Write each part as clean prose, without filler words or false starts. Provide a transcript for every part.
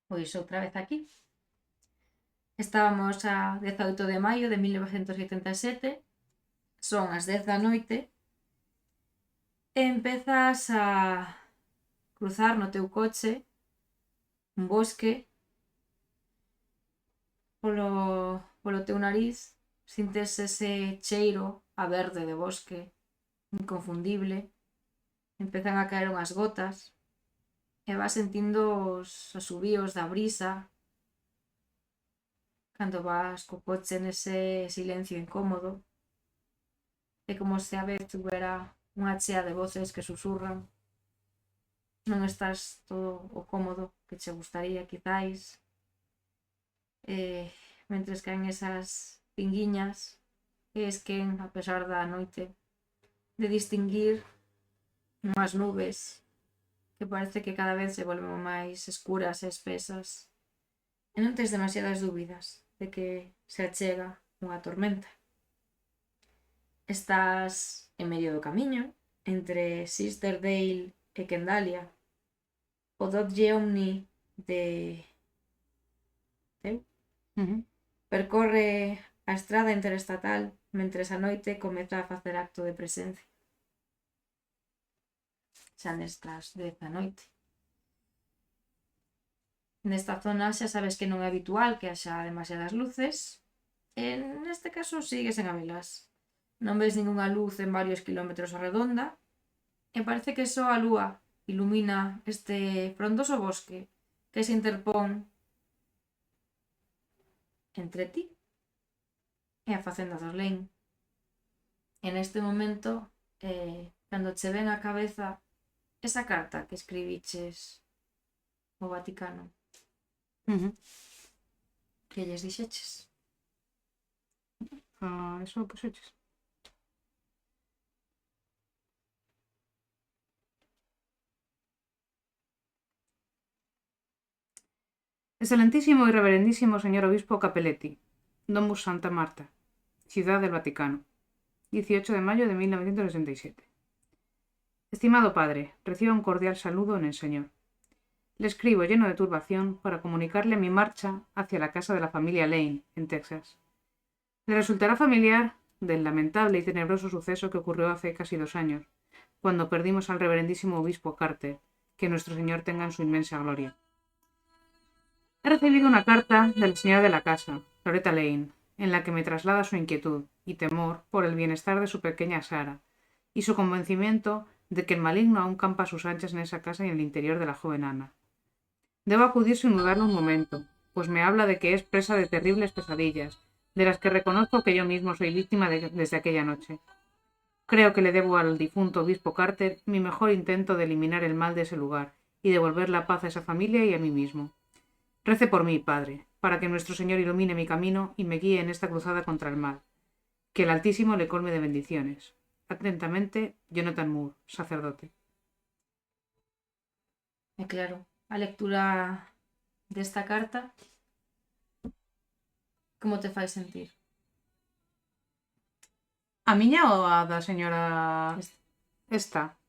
Pois outra vez aquí. Estábamos a 18 de maio de 1987, son as 10 da noite, e empezas a cruzar no teu coche un bosque. Polo teu nariz sintes ese cheiro a verde de bosque inconfundible, empezan a caer unhas gotas e vas sentindo os asubíos da brisa cando vas co coche nese silencio incómodo. É como se a vez tuvera unha chea de voces que susurran. Non estás todo o cómodo que che gustaría, quizáis. Mentres caen esas pinguiñas que esquen a pesar da noite, de distinguir unhas nubes que parece que cada vez se volven máis escuras e espesas, e non tens demasiadas dúbidas de que se achega unha tormenta. Estás en medio do camiño entre Sisterdale e Kendalia. O Dodge Omni de percorre a estrada interestatal mentres a noite comeza a facer acto de presencia. Xa nestas 10 da noite. Nesta zona xa sabes que non é habitual que haxa demasiadas luces, e neste caso sigues en habelas. Non ves ningunha luz en varios kilómetros a redonda, e parece que só a lúa ilumina este frondoso bosque que se interpón entre ti e a facenda dos Lane. E neste momento, cando che ven a cabeza esa carta que escribiches ao Vaticano, que lles dixeches? Eso o puxeches. Excelentísimo y reverendísimo señor obispo Capelletti, Domus Santa Marta, Ciudad del Vaticano, 18 de mayo de 1967. Estimado padre, reciba un cordial saludo en el Señor. Le escribo lleno de turbación para comunicarle mi marcha hacia la casa de la familia Lane, en Texas. Le resultará familiar del lamentable y tenebroso suceso que ocurrió hace casi 2 años, cuando perdimos al reverendísimo obispo Carter, que nuestro Señor tenga en su inmensa gloria. He recibido una carta del señor de la casa, Loretta Lane, en la que me traslada su inquietud y temor por el bienestar de su pequeña Sara, y su convencimiento de que el maligno aún campa a sus anchas en esa casa y en el interior de la joven Ana. Debo acudir sin dudarlo un momento, pues me habla de que es presa de terribles pesadillas, de las que reconozco que yo mismo soy víctima desde aquella noche. Creo que le debo al difunto obispo Carter mi mejor intento de eliminar el mal de ese lugar y devolver la paz a esa familia y a mí mismo. Rece por mí, Padre, para que nuestro Señor ilumine mi camino y me guíe en esta cruzada contra el mal. Que el Altísimo le colme de bendiciones. Atentamente, Jonathan Moore, sacerdote. E claro, a lectura desta carta, como te fai sentir? A miña ou a da señora esta?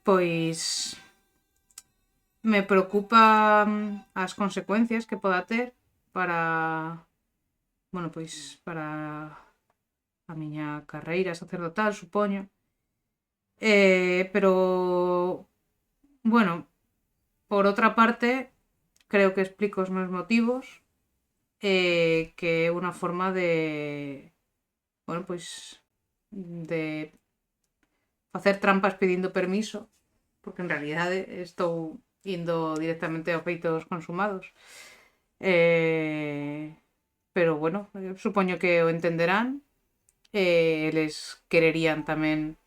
Pois me preocupan as consecuencias que poda ter para, bueno, pois para a miña carreira sacerdotal, supoño. Pero, bueno, por outra parte, creo que explico os meus motivos, que é unha forma de, bueno, pois, de facer trampas pedindo permiso, porque en realidade estou indo directamente aos feitos consumados. Pero, bueno, supoño que o entenderán. Eles quererían tamén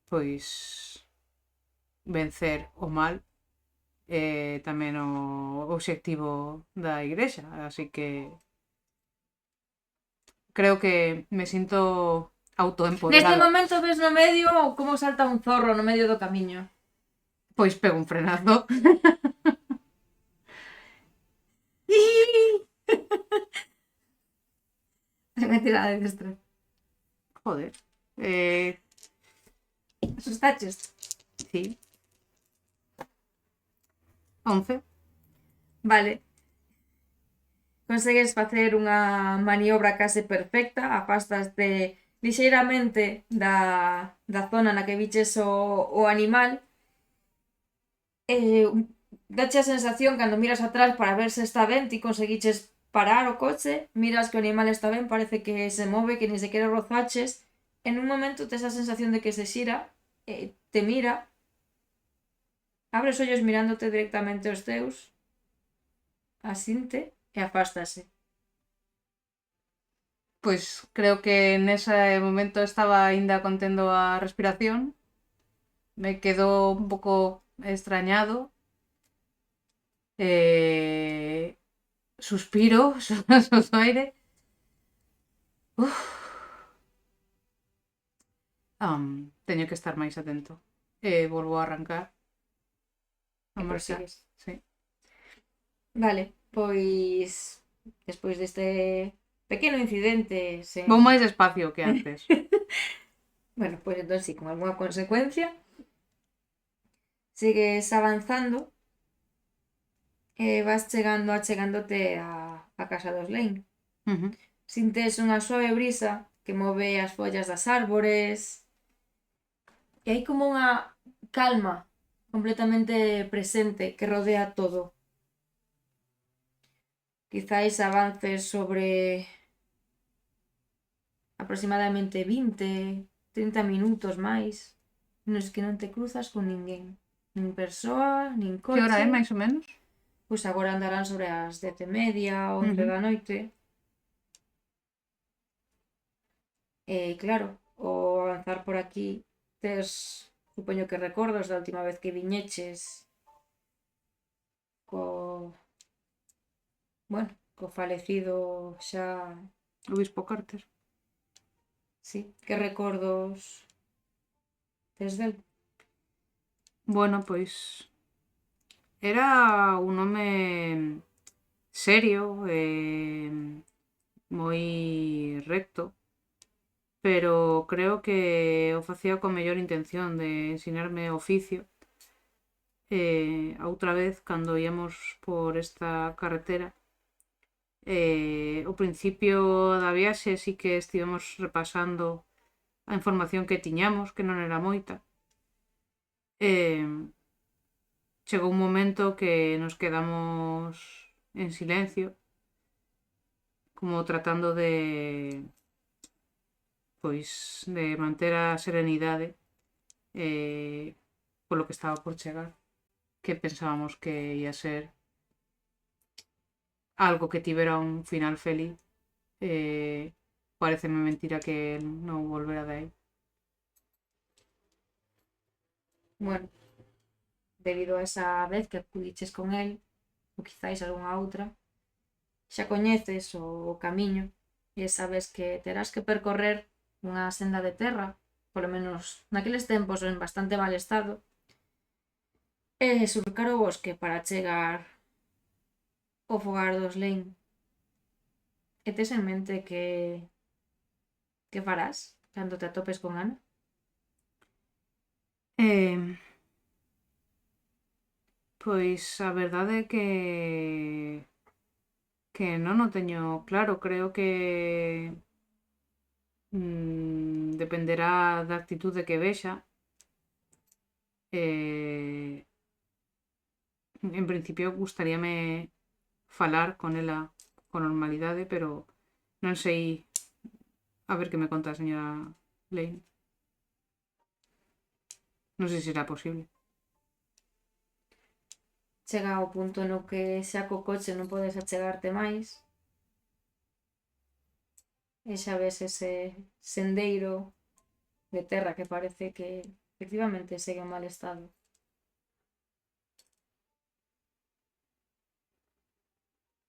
pois vencer o mal, tamén o obxectivo da igrexa, así que creo que me sinto autoempoderado. Neste momento ves no medio como salta un zorro no medio do camiño. Pois pego un frenazo. Ten tirada de destreza. Joder. Asustaches? Sí. 11. Vale. Consegues facer unha maniobra case perfecta, afastaste lixeiramente da zona na que viches o animal. Dache a sensación cando miras atrás para ver se está ben, ti conseguiches parar o coche, miras que o animal está ben, parece que se move, que ni sequera rozaches. En un momento tes a sensación de que se xira, te mira, abre os ollos mirándote directamente os teus, asinte e afástase. Pois creo que nese momento estaba aínda contendo a respiración. Me quedou un pouco extrañado. Suspiro, solto aire. Teño que estar máis atento. Volvo a arrancar. A E marcha. prosigues. Sí. Vale, pois despois deste pequeno incidente sen... Vou máis despacio que antes. Bueno, pois entón sí, con algunha consecuencia, sigues avanzando e vas achegándote a casa dos Lane. Sintes unha suave brisa que move as follas das árbores e hai como unha calma completamente presente que rodea todo. Quizáis avances sobre aproximadamente 20, 30 minutos máis nos que non te cruzas con ninguén, nin persoa, nin coche. Que hora é, máis ou menos? Pois agora andarán sobre as 10:30, 11 da noite. E claro, o avanzar por aquí tes, supoño que recordos da última vez que viñeches co falecido xa... Obispo Carter. Sí, que recordos tes del? Bueno, pois era un home serio, moi recto, pero creo que o facía con mellor intención de ensinarme oficio. Outra vez, cando íamos por esta carretera, ao principio da viaxe sí que estivemos repasando a información que tiñamos, que non era moita. Chegou un momento que nos quedamos en silencio, como tratando pois de manter a serenidade polo que estaba por chegar, que pensábamos que ia ser algo que tivera un final feliz. Pareceme mentira que non volvera de aí. Bueno, debido a esa vez que acudiches con el, ou quizáis algunha outra, xa coñeces o camiño e sabes que terás que percorrer unha senda de terra, polo menos naqueles tempos en bastante mal estado, e surcar o bosque para chegar ao fogar dos Lane. E tes en mente que farás cando te atopes con Ana? Pois a verdade é que non o teño claro. Creo que dependerá da actitude que vexa. En principio gustaríame falar con ela con normalidade, pero non sei, a ver que me conta a señora Lane. Non sei se será posible. Chega ao punto no que xa co coche non podes achegarte máis e xa ves ese sendeiro de terra que parece que efectivamente segue en mal estado.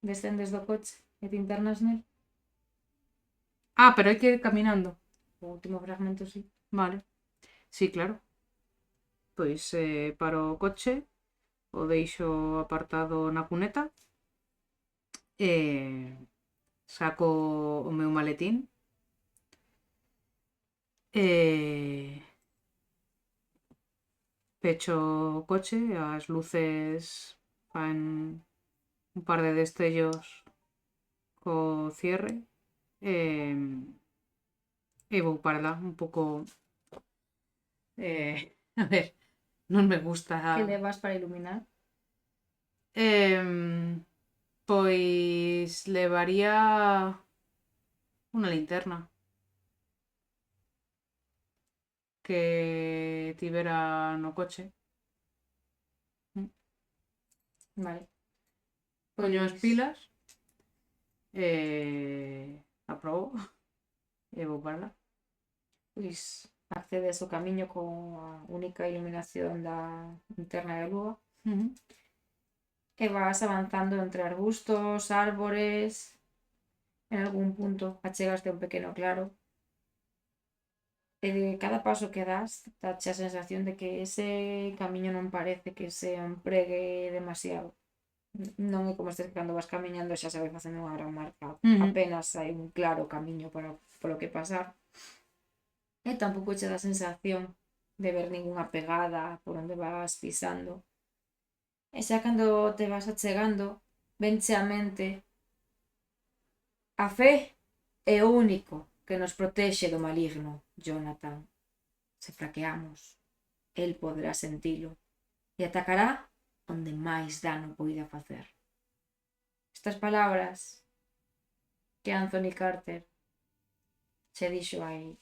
Descendes do coche e te internas nel. Pero hai que ir caminando. O último fragmento sí. Vale. Sí, claro. Pois paro o coche, o deixo apartado na cuneta, saco o meu maletín, pecho o coche, as luces Fan un par de destellos co cierre e vou para lá un pouco a ver, non me gusta Que levas para iluminar? pois levaría unha linterna que tivera no coche. Vale. Poño as Pois pilas aprobo e vou para lá. pois accedes ao camiño con a única iluminación da linterna de lúa e vas avanzando entre arbustos, árbores. En algún punto achegaste a un pequeno claro e de cada paso que das dache a sensación de que ese camiño non parece que se empregue demasiado. Non é como estes que cando vas camiñando xa se vai facendo unha gran marca. Apenas hai un claro camiño polo que pasar. E tampouco che dá sensación de ver ningunha pegada por onde vas pisando. E xa cando te vas achegando, venche a mente a fe é o único que nos protexe do maligno, Jonathan. Se fraqueamos, el poderá sentilo e atacará onde máis dano poida facer. Estas palabras que Anthony Carter che dixo hai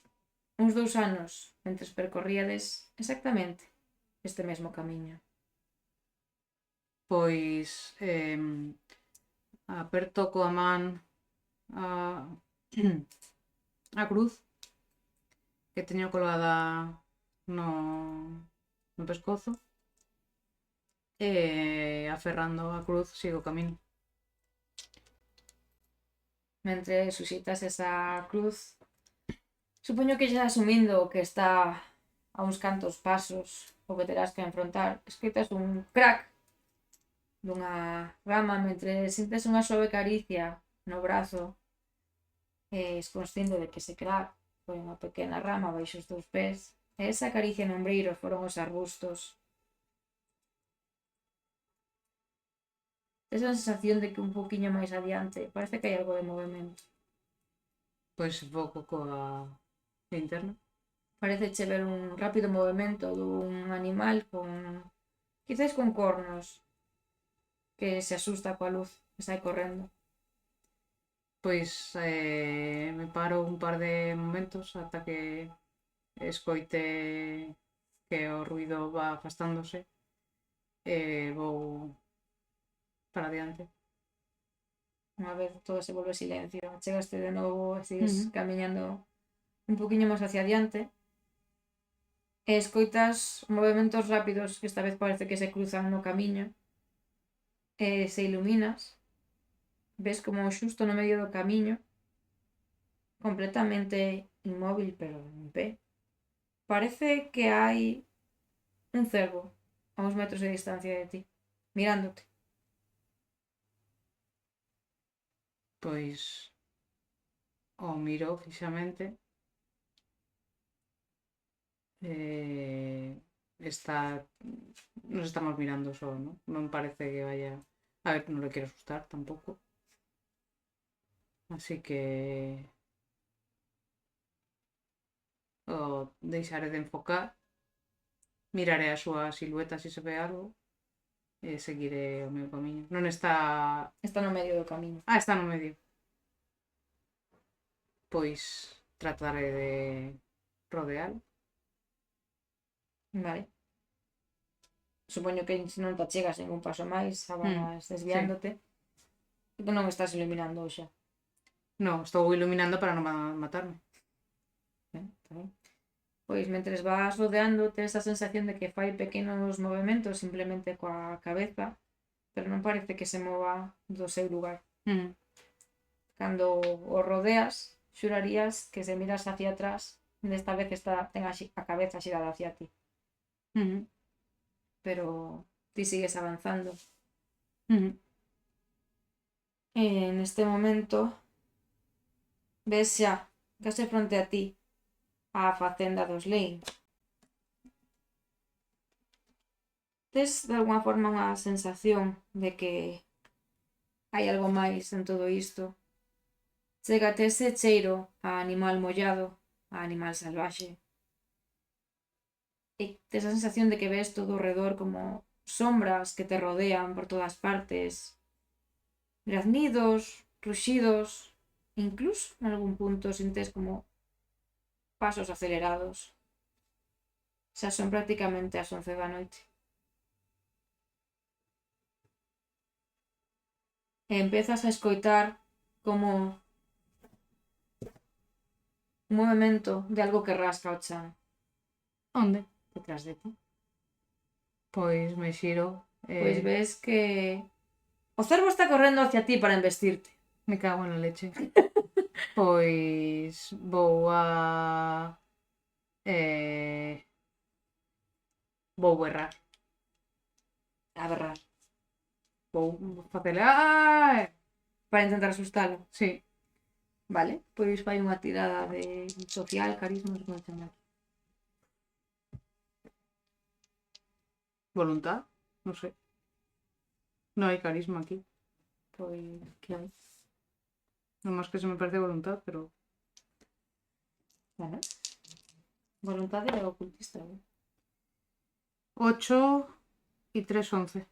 uns 2 anos mentres percorríades exactamente este mesmo camiño. Pois aperto coa man a, a cruz que teño colgada no pescozo e aferrando a cruz sigo o camiño. Mentre suxitas esa cruz, supoño que xa asumindo que está a uns cantos pasos o que terás que enfrontar, escoitas un crack dunha rama mentre sintes unha suave caricia no brazo e es consciente de que ese crack foi unha pequena rama baixo os teus pés e esa caricia no ombreiro foron os arbustos. Tes a sensación de que un poquinho máis adiante parece que hai algo de movimento. Pois foco coa linterna. Parece ver un rápido movimento dun animal quizás con cornos que se asusta coa luz e sai correndo. Pois me paro un par de momentos ata que escoite que o ruido va afastándose e vou para adiante. Unha vez todo se volve silencio, chegaste de novo e sigues camiñando un poquinho máis hacia adiante e escoitas movimentos rápidos que esta vez parece que se cruzan no camiño e se iluminas, ves como xusto no medio do camiño, completamente inmóvil pero en pé, parece que hai un cervo a uns metros de distancia de ti, mirándote. Pois o miro fixamente está nos estamos mirando só, ¿no? Non parece que vaya a ver, non le quero asustar tampouco, así que o deixaré de enfocar, miraré a súa silueta se se ve algo e seguiré o meu camiño. Non está... Está no medio do camiño. Está no medio. Pois trataré de rodear. Vale. Supoño que se non te achegas ningún paso máis, xa vas desviándote. E que non estás iluminando xa. Non, estou iluminando para non matarme. Está ben. Pois mentres vas rodeando tes a sensación de que fai pequenos movimentos simplemente coa cabeza, pero non parece que se mova do seu lugar. Cando o rodeas, xurarías que se miras hacia atrás, desta vez ten a cabeza xirada hacia ti. Pero ti sigues avanzando. E neste momento ves xa case fronte a ti a facenda dos Lane. tes de alguna forma unha sensación de que hai algo máis en todo isto. Chégate ese cheiro a animal mollado, a animal salvaxe. E tes a sensación de que ves todo ao redor como sombras que te rodean por todas partes. Graznidos, ruxidos, incluso en algún punto sintes como pasos acelerados. Xa son prácticamente as 11 da noite. E empezas a escoitar como un movimento de algo que rasca o chan Onde? detrás de ti. Pois me xiro. Pois ves que o cervo está correndo hacia ti para embestirte. Me cago en la leche. Pois vou a... Vou berrar. A berrar. Vou facele... ¡Ai! Para intentar asustalo. Sí. Vale, pois vai unha tirada de social, carisma, non sei como chamar. Voluntad, non sei. Non hai carisma aquí. Pois, que hai? Non máis que se me parece voluntad, pero... Vale. Voluntade é ocultista, ¿eh? 8 e 3, 11.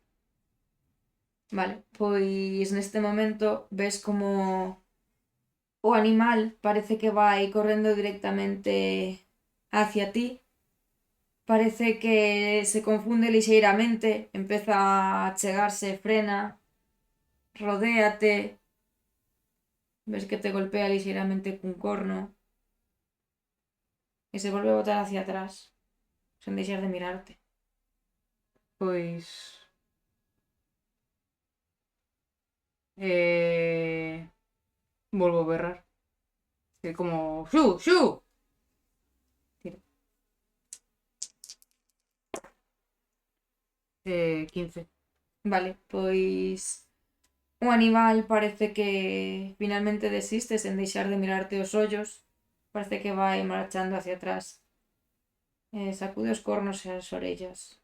Vale, pois neste momento ves como o animal parece que vai correndo directamente hacia ti. Parece que se confunde lixeiramente, empeza a chegarse, frena, rodéate, ves que te golpea lixeiramente cun corno e se volve a botar hacia atrás, sen deixar de mirarte. Pois... Volvo a berrar. É como... Xu, xu! Tira. 15. Vale, pois o animal parece que finalmente desiste sen deixar de mirarte os ollos. Parece que vai marchando hacia atrás. Sacude os cornos e as orellas.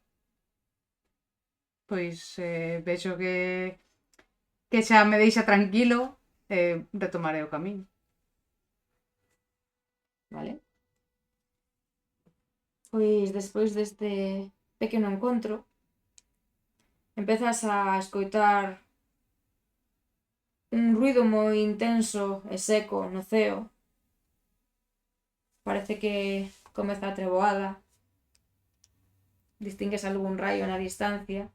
Pois vexo que xa me deixa tranquilo, retomaré o camiño. Vale? Pois despois deste pequeno encontro empezas a escoitar un ruido moi intenso e seco no ceo. Parece que comeza a treboada. Distingues algún raio na distancia.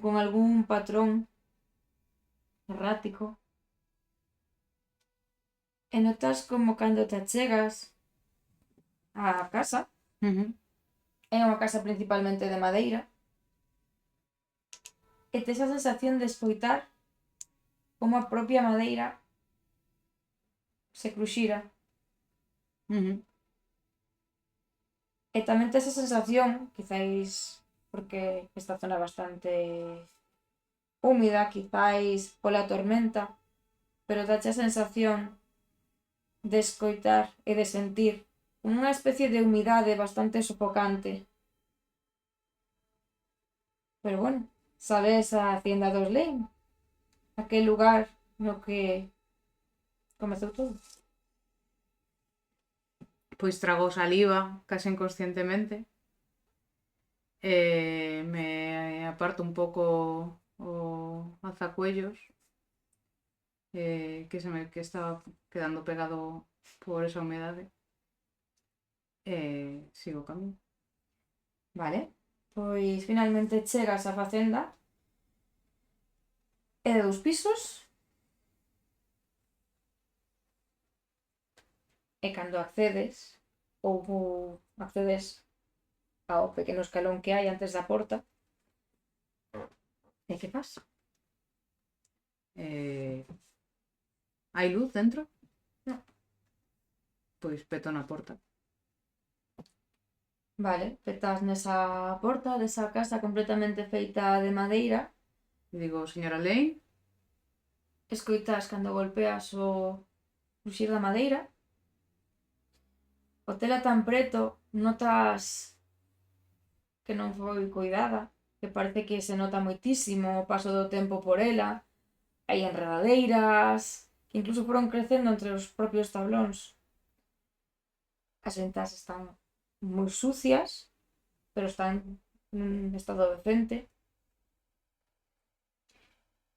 Con algún patrón errático. E notas como cando te achegas á casa, é unha casa principalmente de madeira, e tes a sensación de escoitar como a propia madeira se cruxira. E tamén tes a sensación, quizáis porque esta zona é bastante húmida, quizáis pola tormenta, pero dache a sensación de escoitar e de sentir unha especie de humidade bastante sofocante. Pero bueno, sabes a Hacienda dos Lein, aquel lugar no que comezou todo. Pois trago saliva, case inconscientemente. Me aparto un pouco o alzacuellos, que estaba quedando pegado por esa humedade. Sigo o camiño. Vale, pois finalmente chegas á facenda. É de 2 pisos. E cando accedes, ou accedes ao pequeno escalón que hai antes da porta, e que faz? Hai luz dentro? Non. Pois peto na porta. Vale, petas nesa porta desa casa completamente feita de madeira. E digo, señora Lane, Escoitas cando golpeas o ruxir da madeira. O tela tan preto, notas que non foi cuidada, que parece que se nota moitísimo o paso do tempo por ela. Hai enredadeiras que incluso foron crecendo entre os propios tablóns. As ventas están moi sucias, pero están nun estado decente.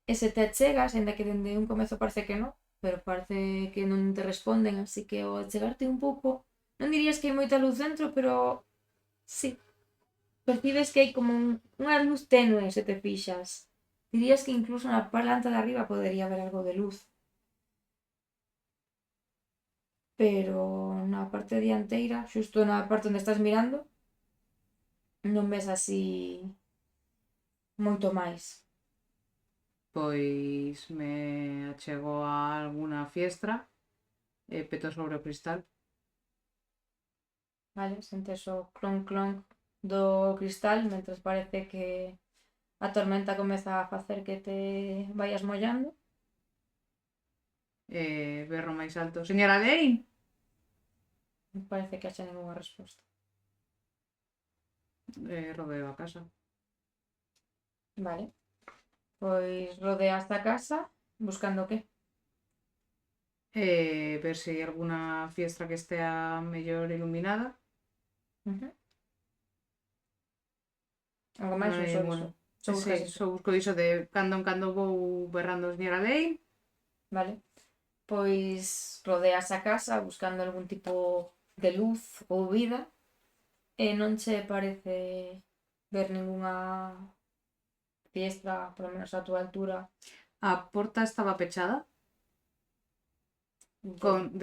E se te chegas, ainda que dende un comezo parece que non, pero parece que non te responden, así que ao chegarte un pouco, non dirías que hai moita luz dentro, pero sí, percibes que hai como unha luz tenue se te fixas. Dirías que incluso na planta de arriba podería haber algo de luz. Pero na parte dianteira, xusto na parte onde estás mirando, non ves así moito máis. Pois me achego a alguna fiestra e peto sobre o cristal. Vale, sentes o clonk clonk do cristal, mentras parece que a tormenta comeza a facer que te vayas mollando. Berro máis alto. Señora Lane! Non parece que haxa ninguna resposta. Rodeo a casa. Vale. Pois rodeas a casa buscando que? Ver se hai alguna fiestra que estea mellor iluminada. Algo máis ou só Bueno, iso? Só buscas iso. só busco iso de cando en cando vou berrando señora Lane. Vale. Pois rodeas a casa buscando algún tipo de luz ou vida e non che parece ver ningunha fiestra, polo menos a túa altura. A porta estaba pechada con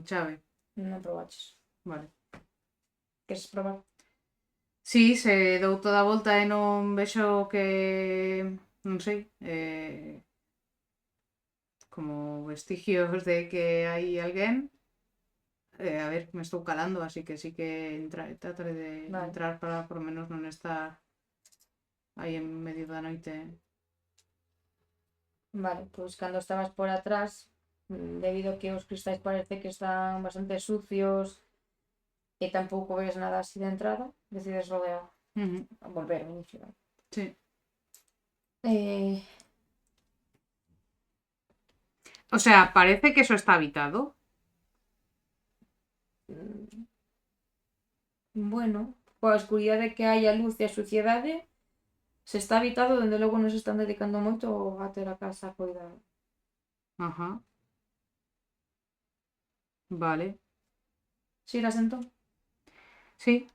chave. Non probaches. Vale. Queres probar? Si, se dou toda a volta e non vexo que... non sei, como vestigios de que hai alguén. A ver, me estou calando, así que sí que trataré de Vale. entrar para por lo menos non estar aí en medio da noite. Vale, pois cando estabas por atrás, debido a que os cristais parece que están bastante sucios e tampouco ves nada así de entrada, decides rodear, volver ao inicio. Vale? Sí. O sea, parece que eso está habitado. Bueno, coa escuridade que hai a luz e a suciedade, se está habitado, dende logo non se están dedicando moito a ter a casa a cuidar. Ajá. Vale. Xiras entón? Sí.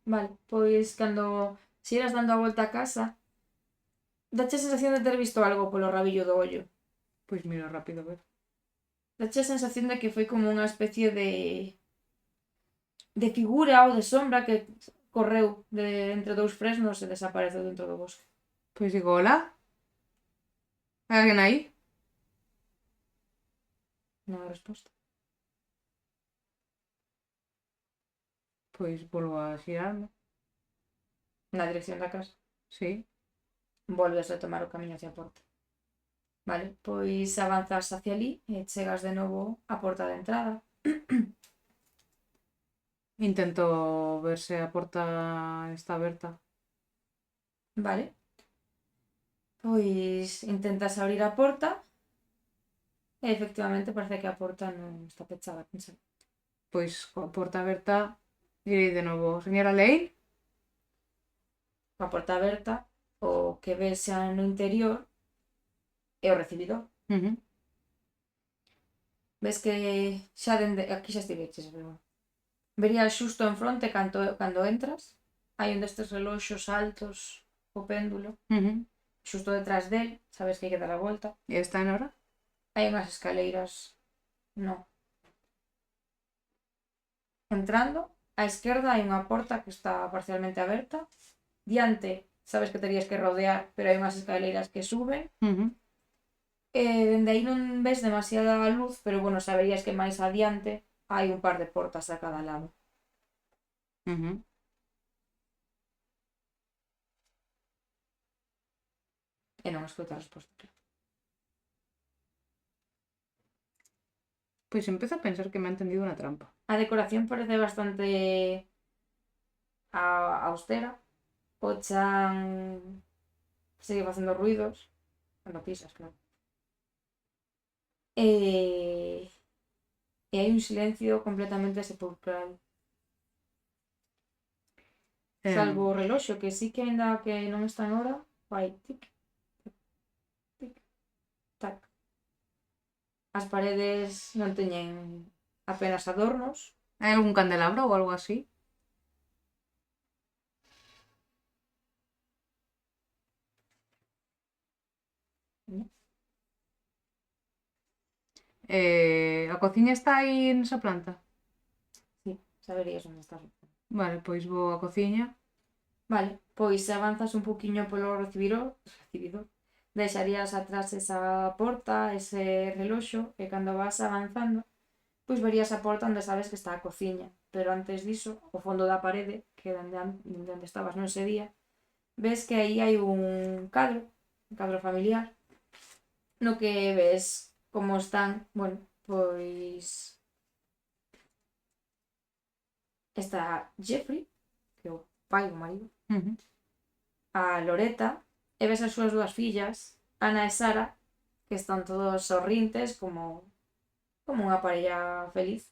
Vale, pois cando xiras dando a volta a casa, dache a sensación de ter visto algo polo rabillo do ollo. Pois miro rápido, a ver. Dache a sensación de que foi como unha especie de figura ou de sombra que correu de entre dous fresnos e desapareceu dentro do bosque. Pois digo, hola. Hai alguén aí? Non hai resposta. Pois volvo a xirarme. Na dirección da casa. Sí. Volves a tomar o camiño hacia a porta. Vale, pois avanzas hacia ali e chegas de novo á porta de entrada. Intento ver se a porta está aberta. Vale. Pois intentas abrir a porta e efectivamente parece que a porta non está pechada. Pois coa porta aberta direi de novo, señora Lane? Coa porta aberta, o que ves xa no interior é o recibidor. Ves que xa dende... Aquí xa estiveches, pero... Verías xusto en fronte cando entras. Hai un destes reloxos altos, o péndulo. Xusto detrás del, sabes que hai que dar a volta. E está en hora? Hai unhas escaleiras. No. Entrando, á esquerda hai unha porta que está parcialmente aberta. Diante, sabes que terías que rodear, pero hai unhas escaleiras que suben. Dende aí non ves demasiada luz, pero bueno, saberías que máis adiante hai un par de portas a cada lado. E non escoita a resposta. Pois empezo a pensar que me ha entendido unha trampa. A decoración parece bastante austera. O chan sigue facendo ruidos cando pisas, claro. E hai un silencio completamente sepulcral. Salvo o reloxo, que sí que aínda que non está en hora, vai tic, tic, tac. As paredes non teñen apenas adornos. Hai algún candelabro ou algo así? A cociña está aí nesa planta? Sí, saberías onde estás. Vale, pois vou á cociña. Vale, pois se avanzas un poquinho polo recibidor, deixarías atrás esa porta, ese reloxo, e cando vas avanzando, pois verías a porta onde sabes que está a cociña. Pero antes diso, ao fondo da parede, que dende onde estabas non se día, ves que aí hai un cadro familiar, no que ves como están, bueno, pois está Jeffrey, que é o pai, o marido, a Loreta, e ves as súas dúas fillas, Ana e Sara, que están todos sorrintes como unha parella feliz.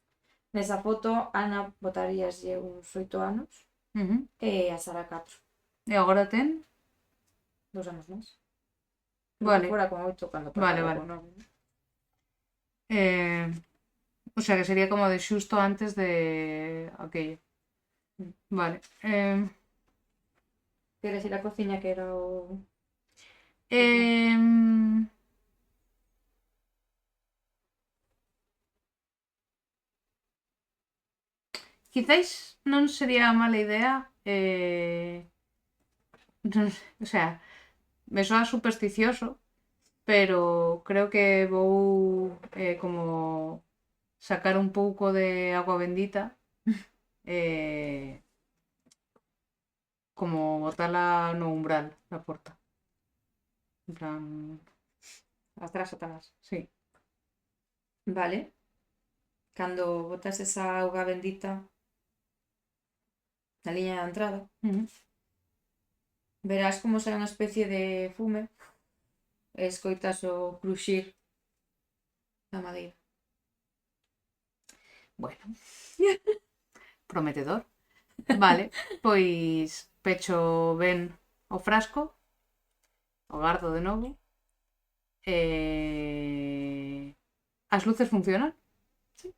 Nesa foto, Ana botaríaslle uns 8 anos e a Sara 4. E agora ten? 2 anos máis. Vale. Fora con 8 cando Vale, pasaba vale. con 9. O sea, que sería como de xusto antes de aquello. Vale. Queres ir á cociña, que era o... Quizáis non sería mala idea o sea, me soa supersticioso, pero creo que vou como sacar un pouco de agua bendita como botala no umbral da porta. En plan, Atrás Satanás. sí. Vale. Cando botas esa auga bendita na liña da entrada, verás como será unha especie de fume e escoitas o cruxir da madeira. Bueno. Prometedor. Vale, pois pecho ben o frasco, o gardo de novo. As luces funcionan? Sí.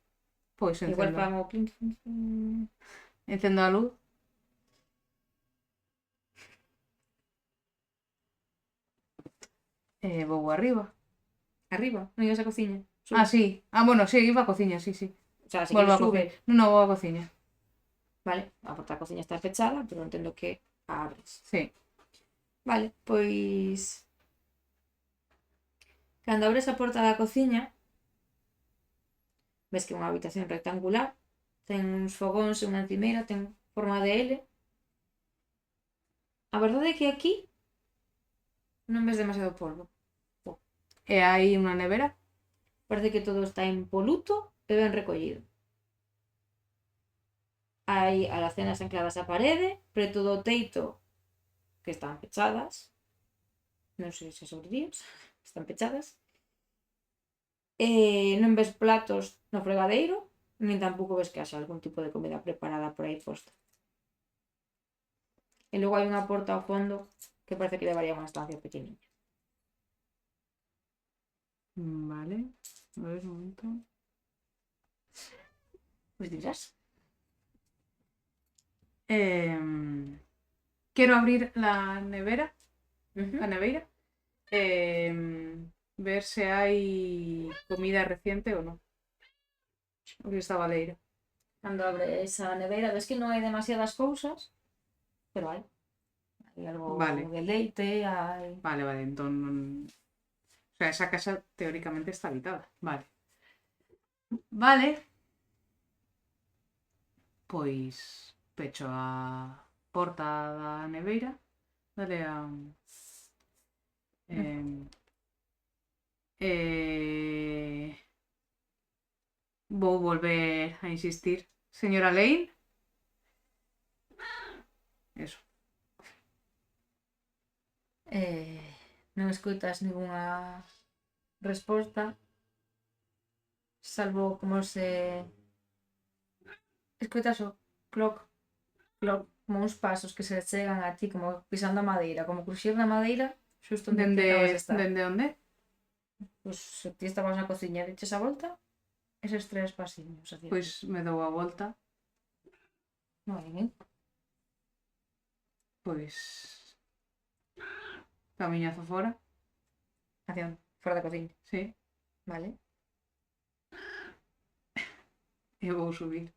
Pois Igual encendo. fan o clink. Encendo a luz. Vou arriba. Arriba, non ibas á cociña. Sube. Ah, sí. Ah, bueno, sí, iba a cociña, sí, sí. O sea, si Volvo queres a sube. cociña. Non, vou a cociña. Vale, a porta da cociña está pechada, pero entendo que a abres. Sí. Vale, pois... Cando abres a porta da cociña, ves que é unha habitación rectangular, ten uns fogóns e unha encimeira, ten forma de L. A verdade é que aquí non ves demasiado polvo. E hai unha nevera? Parece que todo está impoluto e ben recollido. Hai alacenas ancladas á parede, preto do teito, que están pechadas. Non sei se sobrevías, están pechadas. Non ves platos no fregadeiro, nin tampouco ves que haxa algún tipo de comida preparada por aí posta. E logo hai unha porta ao fondo que parece que levaría a unha estancia pequeniña. Vale. A ver, un momento. Pois dirás. Quero abrir la nevera. A neveira. Ver se hai comida reciente ou non. O que está baleira. Cando abres a neveira ves que non hai demasiadas cousas, pero hai. Hai algo Vale. de leite, hai... Vale, entón... O sea, esa casa teóricamente está habitada. Vale. Pois pecho a porta da neveira. Dale a... Vou volver a insistir. Señora Lane? Eso. Non escoitas ningunha resposta, salvo como se escoitas o cloc, cloc, como uns pasos que se chegan a ti, como pisando a madeira, como cruxir na madeira, xusto onde ti acabas de estar. Dende onde? Pois se ti estabas na cociña e diches a volta, eses 3 pasiños. Pois me dou a volta. Moi ben. Pois camiño hacia fora. Hacia onde? Fora da cociña. Sí. Vale. E vou subir.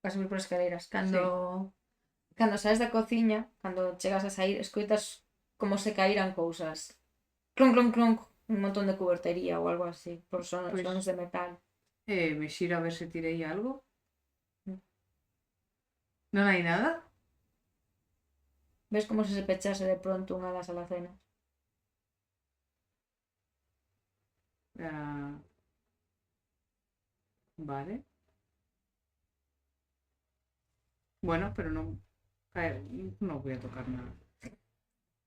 Vas subir por escaleiras. Cando saes da cociña, cando chegas a sair, escoitas como se caíran cousas. Clonc, clonc, clonc. Un montón de cubertería ou algo así. Por sons de metal. Me xiro a ver se tirei algo. Mm. Non hai nada? Ves como se pechase de pronto unha das alacenas. Vale. Bueno, pero no voy a tocar nada.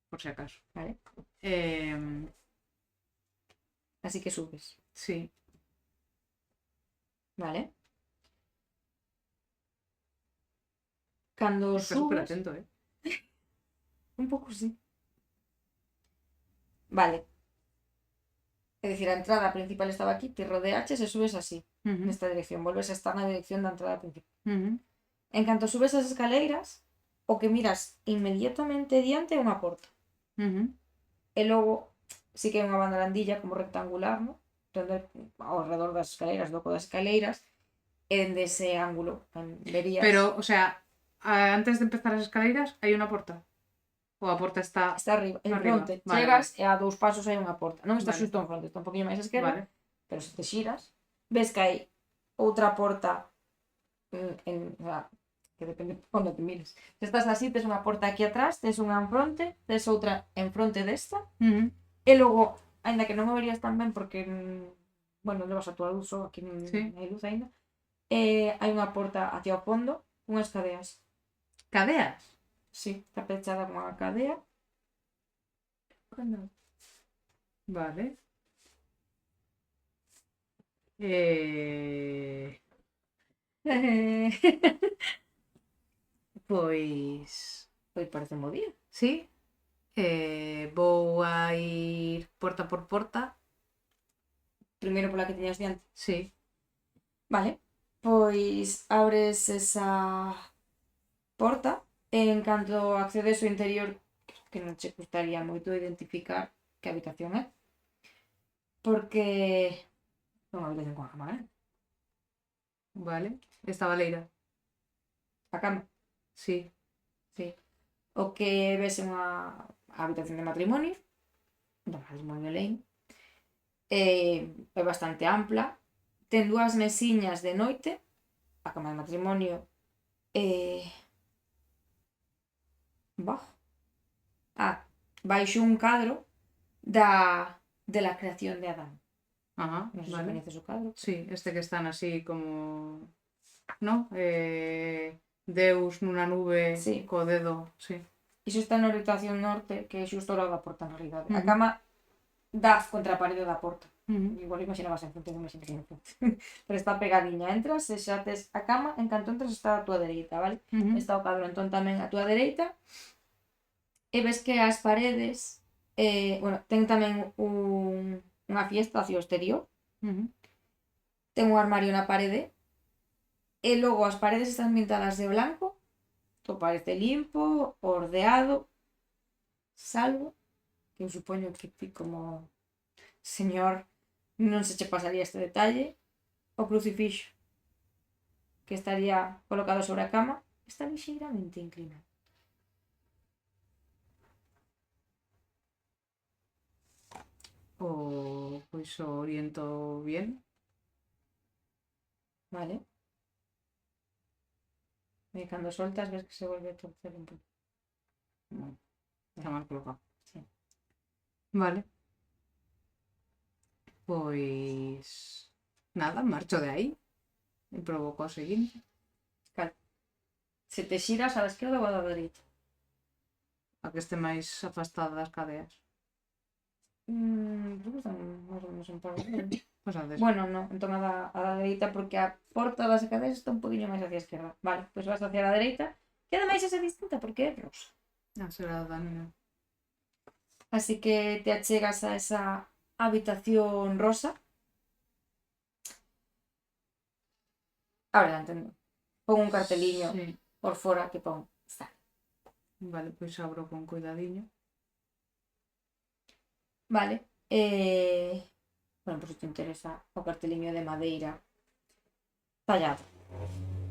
Por si acaso. Vale. Así que subes. Sí. Vale. Cando Estás súper subes... atento, Un pouco sí. Vale. É dicir, a entrada principal estaba aquí, te rodeaches e subes así, nesta dirección. Volves a estar na dirección da entrada principal. En canto subes as escaleiras, o que miras inmediatamente diante é unha porta. E logo, sí que hai unha bandarandilla como rectangular, ¿no? Ao redor das escaleiras, do das escaleiras, e dende ese ángulo verías... Pero, o sea, antes de empezar as escaleiras hai unha porta. Ou a porta está arriba, en fronte. Vale, chegas e a 2 pasos hai unha porta. Non está xusto en fronte, está un poquinho máis a esquerda, pero se te xiras, ves que hai outra porta que depende onde te mires. Se estás así, tes unha porta aquí atrás, tes unha en fronte, tes outra en fronte desta, e logo, aínda que non o verías tan ben porque bueno, levas a tua luz só, aquí non hai luz aínda, hai unha porta hacia o fondo, unhas cadeas. Cadeas? Sí, está pechada con unha cadea. Vale. Pois parece un bo día. Sí. Vou a ir porta por porta. Primeiro pola que tiñas diante. Sí. Vale. Pois abres esa porta e en canto accedes ao interior, que non che custaría moito identificar que habitación é, porque é unha habitación con a cama grande. Vale. Esta baleira. A cama. Sí. Sí. O que ves é unha habitación de matrimonio, do matrimonio Lane, é bastante ampla, ten 2 mesiñas de noite, a cama de matrimonio baixo un cadro de la creación de Adán. Ajá, non sei se coñeces o cadro. Sí, este que están así como... ¿No? Deus nunha nube co dedo, sí. Iso está na orientación norte, que é xusto ao lado da porta, na realidade. A cama dá contra a parede da porta. Igual imaginabas en fronte, non imaginas en fronte. Pero está pegadiña. Entras e xa tes a cama, en canto entras está a tua dereita, vale? Está o cadro entón tamén a tua dereita. E ves que as paredes, bueno, ten tamén unha fiesta hacia o exterior. Ten un armario na parede. E logo as paredes están pintadas de blanco. Todo parece limpo, ordeado, salvo que eu supoño que ti como señor non se che pasaría este detalle, o crucifixo que estaría colocado sobre a cama está lixeiramente inclinado. Pois o oriento bien. Vale. E cando soltas ves que se volve a torcer un pouco. Está mal colocado. Sí. Vale. Pois... Nada, marcho de aí. E provoco o seguinte. Cal? Se te xiras á esquerda ou á dereita. A que este máis afastada das cadeas. Creo que están máis ou menos en paralelo. Pois antes. Bueno, no, entón a da dereita porque a porta das cadeas está un poquinho máis hacia a esquerda. Vale, pois vas hacia a dereita, que ademais é distinta porque é rosa. Será da nena. Así que te achegas a esa habitación rosa. Ahora entendo. Pon un carteliño Sí. por fora que pon está. Vale, pois abro con cuidadiño. Vale. Bueno, pois se te interesa o carteliño de madeira tallado.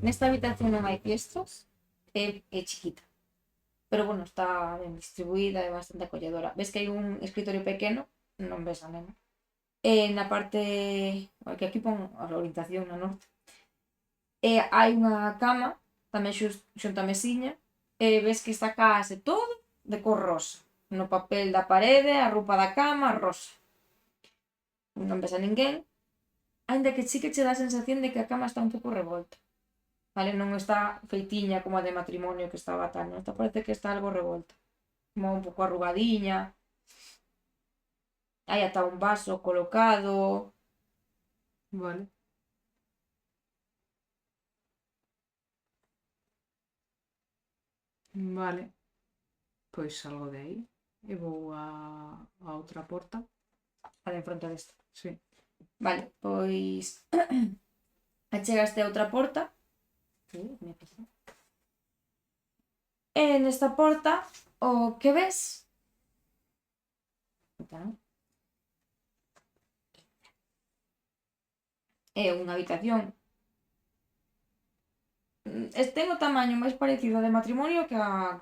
Nesta habitación non hai fiestras, é chiquita. Pero bueno, está ben distribuída e bastante acolledora. Ves que hai un escritorio pequeno, non ves a nena. Na parte, que aquí pon a orientación na norte. Hai unha cama, tamén xunto a mesiña, e ves que está case todo de cor rosa. No papel da parede, a roupa da cama, rosa. Non ves a ninguén, aínda que sí que che dá a sensación de que a cama está un pouco revolta. Vale, non está feitiña como a de matrimonio que estaba tal, non? Esta parece que está algo revolta. Como un pouco arrugadiña. Hai ata un vaso colocado. Vale. Vale. Pois salgo de aí e vou a outra porta. A de enfronte desta. Sí. Vale, pois achegaste a outra porta. E nesta porta o que ves é unha habitación. Ten o tamaño máis parecido ao de matrimonio que a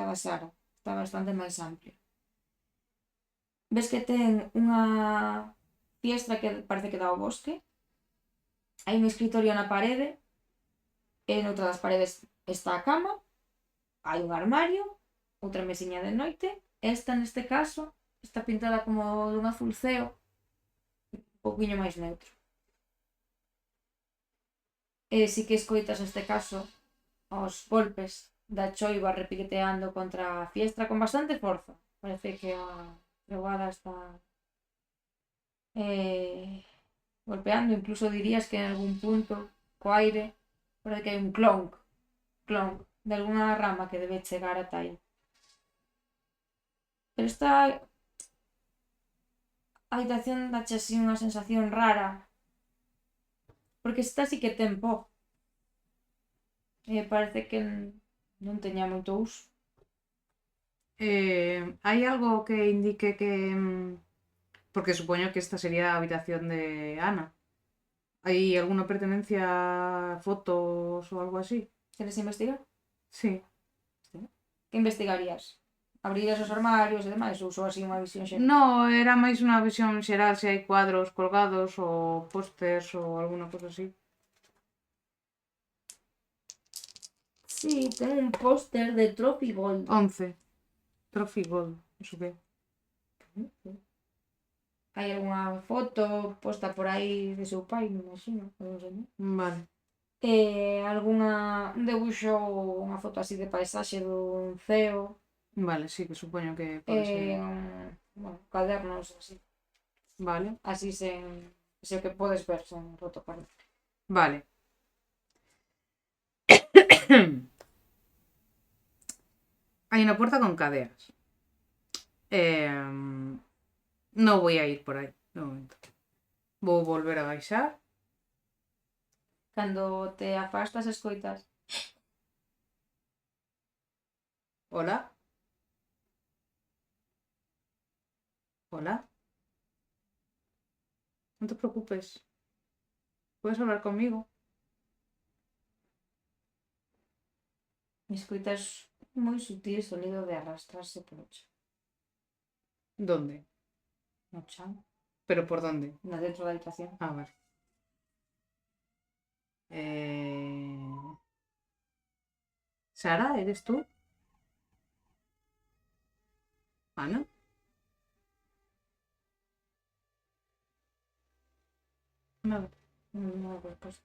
da Sara. Está bastante máis amplia. Ves que ten unha fiestra que parece que dá ao bosque. Hai un escritorio na parede. E noutra das paredes está a cama. Hai un armario. Outra mesiña de noite. Esta, neste caso, está pintada como dun azul ceo. Un pouquiño máis neutro. E si que escoitas neste caso os golpes da choiva repiqueteando contra a fiestra con bastante forza. Parece que a treboada está golpeando, incluso dirías que en algún punto co aire parece que hai un clonk de algunha rama que debe chegar ata aí. Pero esta habitación dache así unha sensación rara porque esta sí que ten pó. Parece que non teña moito uso. Hai algo que indique que... Porque supoño que esta sería a habitación de Ana. Hai alguna pertenencia, fotos ou algo así? Queres investigar? Sí. Que investigarías? Abrirías os armarios e demais ou só así unha visión xeral? No, era máis unha visión xeral se hai cuadros colgados ou pósters ou alguna cosa así. Sí, ten un póster de Trophy Gold. 11. Trophy Gold, iso que? Hai algunha foto posta por aí de seu pai, me imagino. Vale. Un debuxo ou unha foto así de paisaxe dun ceo. Vale, sí, que supoño que pode ser. Bueno, cadernos así. Vale. Así sen o que podes ver sen retocar. Vale. Hai unha porta con cadeas. Non voy a ir por aí, de momento. Vou volver a baixar. Cando te afastas escoitas. Hola. Hola. Non te preocupes. Puedes hablar conmigo. Escoitas moi sutil sonido de arrastrarse polo chan. ¿Dónde? No chan. ¿Pero por dónde? Na dentro da habitación. Ah, vale. Sara, ¿eres tú? Ana. No. No, pues.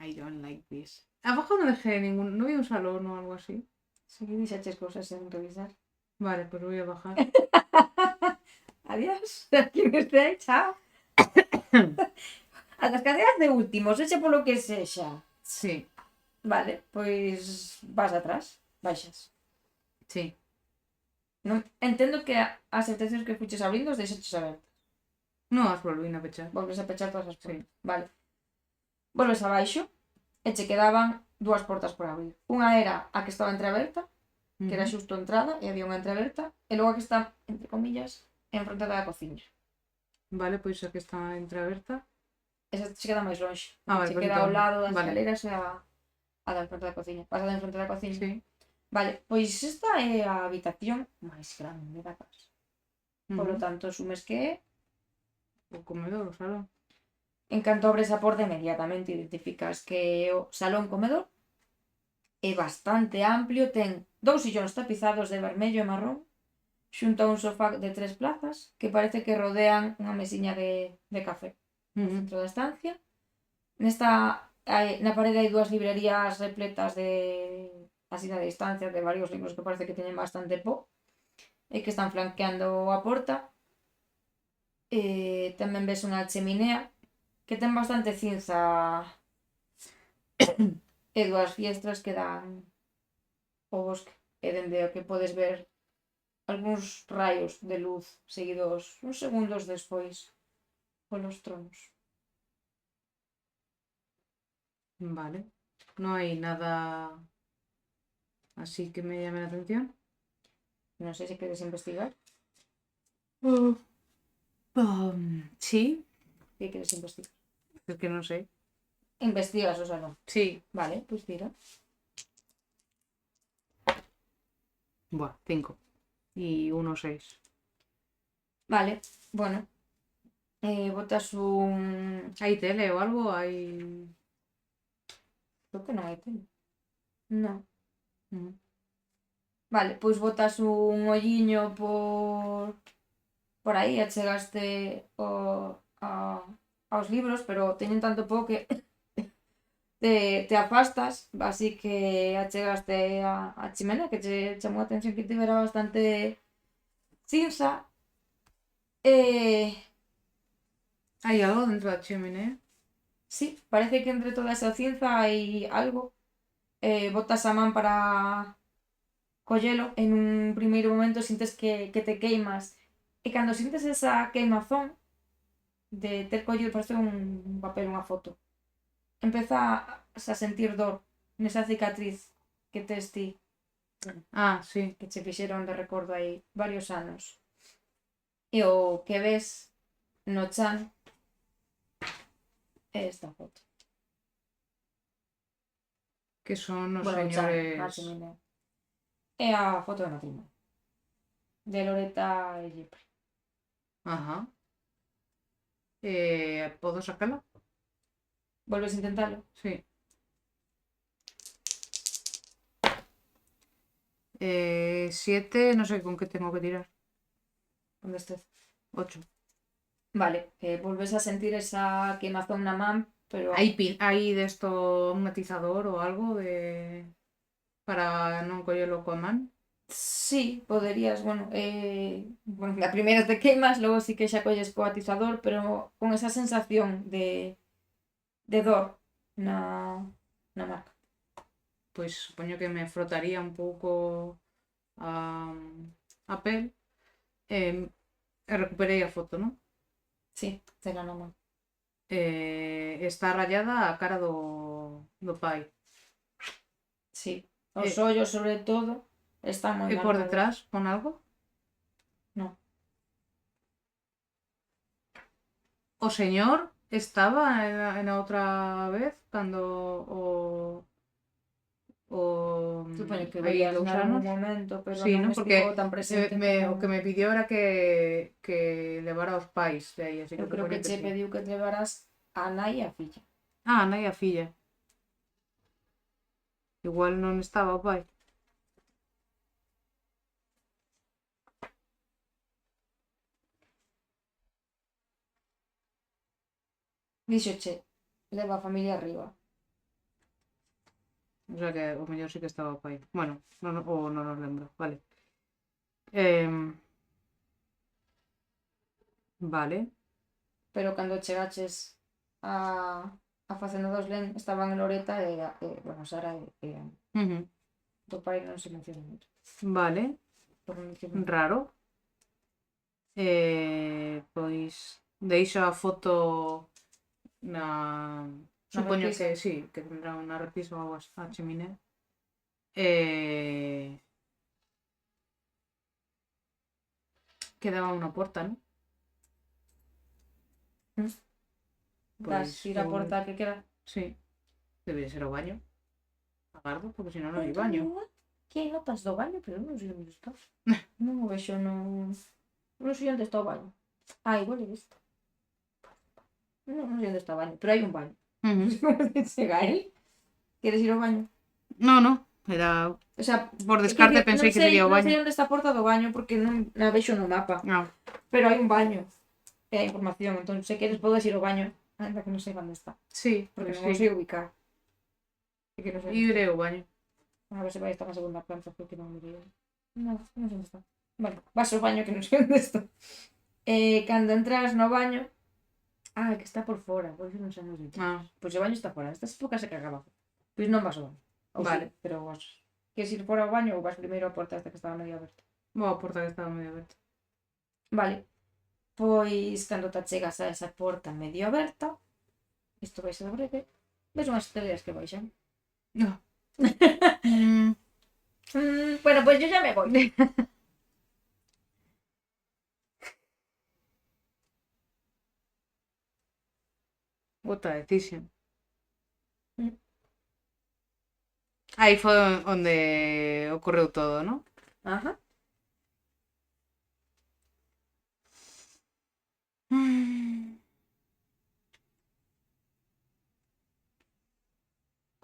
I don't like this. Abajo no dejé ningún... No había un salón o algo así. Si dixaches cousas sen revisar. Vale, pues voy a bajar. Adiós. Aquí me estáis, chao. A las caderas de último, sexa polo que sexa. Sí, Vale, pois vas atrás, baixas. sí. Non, entendo que as habitacións que fuches abrindo os deixaches abertas. No, as volví a pechar. Volves a pechar todas as Sí. portas. Vale. Volves abaixo e che quedaban dúas portas por abrir. Unha era a que estaba entreaberta, que era xusto a entrada, e había unha entreaberta, e logo a que está, entre comillas, en fronte da cociña. Vale, pois a que está entreaberta. Esa che queda máis lonxe. Ah, vale, Che pues queda ao entón, lado das vale. escaleras e a da enfronte da cociña. Pasada en fronte da cociña. Sí. Vale, pois esta é a habitación máis grande da casa. Por lo tanto, asumes que é. O comedor, o salón. En canto abres a porta, inmediatamente identificas que é o salón comedor. É bastante amplio, ten 2 sillóns tapizados de vermello e marrón, xunto a un sofá de 3 plazas que parece que rodean unha mesiña de café no centro da estancia. Na parede hai 2 librerías repletas de así na distancia de varios libros que parece que teñen bastante pó e que están flanqueando a porta. Tamén ves unha cheminea que ten bastante cinza e 2 fiestras que dan o bosque e dende o que podes ver algúns raios de luz seguidos uns segundos despois polos tronos. Vale. No hay nada así que me llame la atención. Non sei se queres investigar. Sí, Que queres investigar? es que no sé. Investigas o salón. Sí. Vale, pois tira. Buah, 5. Y 1, 6. Vale, bueno. Botas un... ¿Hay tele o algo? ¿Hay...? Creo que non hai tele. Non. Mm. Vale, pois botas un olliño por aí, achegaste aos libros, pero teñen tanto pouco que te afastas, así que achegaste a chimenea, que che chamou a atención que tivera bastante cinza. ¿Hay algo dentro de la chimenea? Sí, parece que entre toda esa cinza hai algo. Botas a man para collelo, en un primeiro momento sintes que te queimas, e cando sintes esa queimazón de ter collido, parece un papel, unha foto, empezas a sentir dor nesa cicatriz que tes ti, Ah, sí. que che fixeron de recordo hai varios anos. E o que ves no chan é esta foto. Que son los Bueno, o chan, señores... na cheminea. É a foto de matrimonio de Loreta e Jeffrey. Ajá. ¿Puedo sacarla? Volves a intentalo? Sí. 7, no sé con qué tengo que tirar. Onde estes? 8. Vale, volves a sentir esa quemazón na man, pero... ¿Hay de esto un atizador o algo de para non collelo coa man? Sí, poderías, bueno, a primeira te queimas, logo sí que xa colles co atizador, pero con esa sensación de dor na marca. Pois supoño que me frotaría un pouco a pel e recuperei a foto, non? Sí, tela na man. Está rayada a cara do pai. Sí, os ollos sobre todo están moi E marcados. por detrás pon algo? No. O señor estaba en a outra vez cando o Supoño que aí veías 2 nalgún anos. momento, pero Sí, non non? Porque estivo tan presente como... o que me pidió era que levara aos pais de aí, así que Eu creo que supoño che sí. pediu que te levaras a nai e a filla. Ah, nai a filla. Igual non estaba o pai. Díxoche, leva a familia arriba. O sea que o mellor sí que estaba pa aí. Bueno, ou non nos lembro. Vale. Vale. Pero cando chegaches a facenda dos Len estaban en Loreta bueno, Sara e Ujú. do pai non se menciona moito. Vale. Por non dicir nada. Raro. Pois deixo a foto na... Na Supoño repisa. que sí, que tendrá unha repisa ou algo a cheminea. Eh... Quedaba unha porta, non? Das Pois ir a porta que queda. sí, debería ser o baño. Agardo, porque se non non hai baño. Que hai notas do baño, pero non sei onde está. Non o vexo, non sei onde está o baño. Igual é isto. Non sei onde está o baño, pero hai un baño. Como se chega aí? Queres ir ao baño? No, era... O sea, Por descarte pensei que sería o Non baño. sei onde está a porta do baño porque non a vexo no mapa. No. Pero hai un baño. E hai información, entón se queres podes ir ao baño. Ainda que non sei onde está. Sí, Porque pois non o sí. sei ubicar. E que non sei onde Iré está. ao baño. A ver se vai estar na segunda planta porque non mirei. Non sei onde está. Vale, vas ao baño que non sei onde está. Cando entras no baño... que está por fora, por iso non sei onde está. Pois o baño está fora, estas épocas se cagaba. Pois non vas ao baño. Ou Vale. sí, pero vos... Queres ir fora ao baño ou vas primeiro á porta esta que estaba medio aberta? Vou a porta que estaba medio aberta. Vale. Pois cando te chegas a esa porta medio aberta, isto vai ser breve, ves unhas escaleras que baixan. No. Bueno, pues yo ya me voy. What a decision. Aí foi onde ocorreu todo, non? Ajá.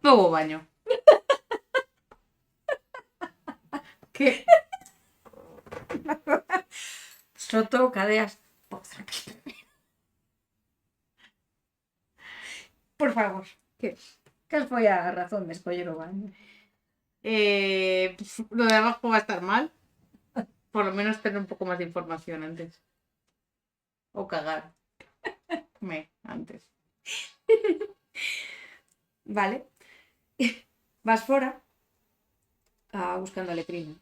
Vou ao baño. Que? Soto, cadeas. Por favor. Que? Cal foi a razón de escoller o baño? Lo de abajo va a estar mal. Por lo menos tener un poco más de información antes. O cagar. Antes. Vale. Vas fora buscando a letrina.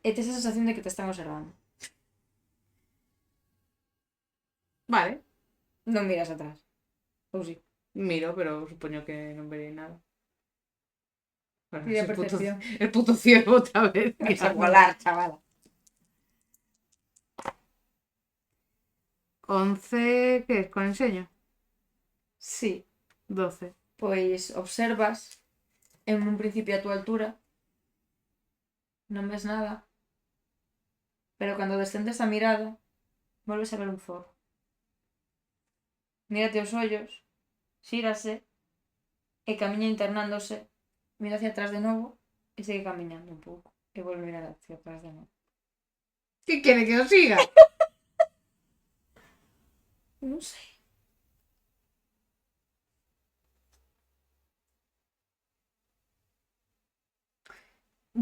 E tes a sensación de que te están observando. Vale. Non miras atrás. Ou si? Miro, pero supoño que non veré nada. Bueno, Tira el percepción. El puto ciego otra vez. Vas a volar, chavala. 11, ¿qué es? ¿Con enseño? Sí. 12. Pois observas en un principio a túa altura, non ves nada, pero cando descendes a mirada volves a ver un zorro. Mírate os ollos, xírase e camiña internándose, mira hacia atrás de novo e segue camiñando un pouco e volve a mirar hacia atrás de novo. ¿Qué quiere que os siga? Non sei.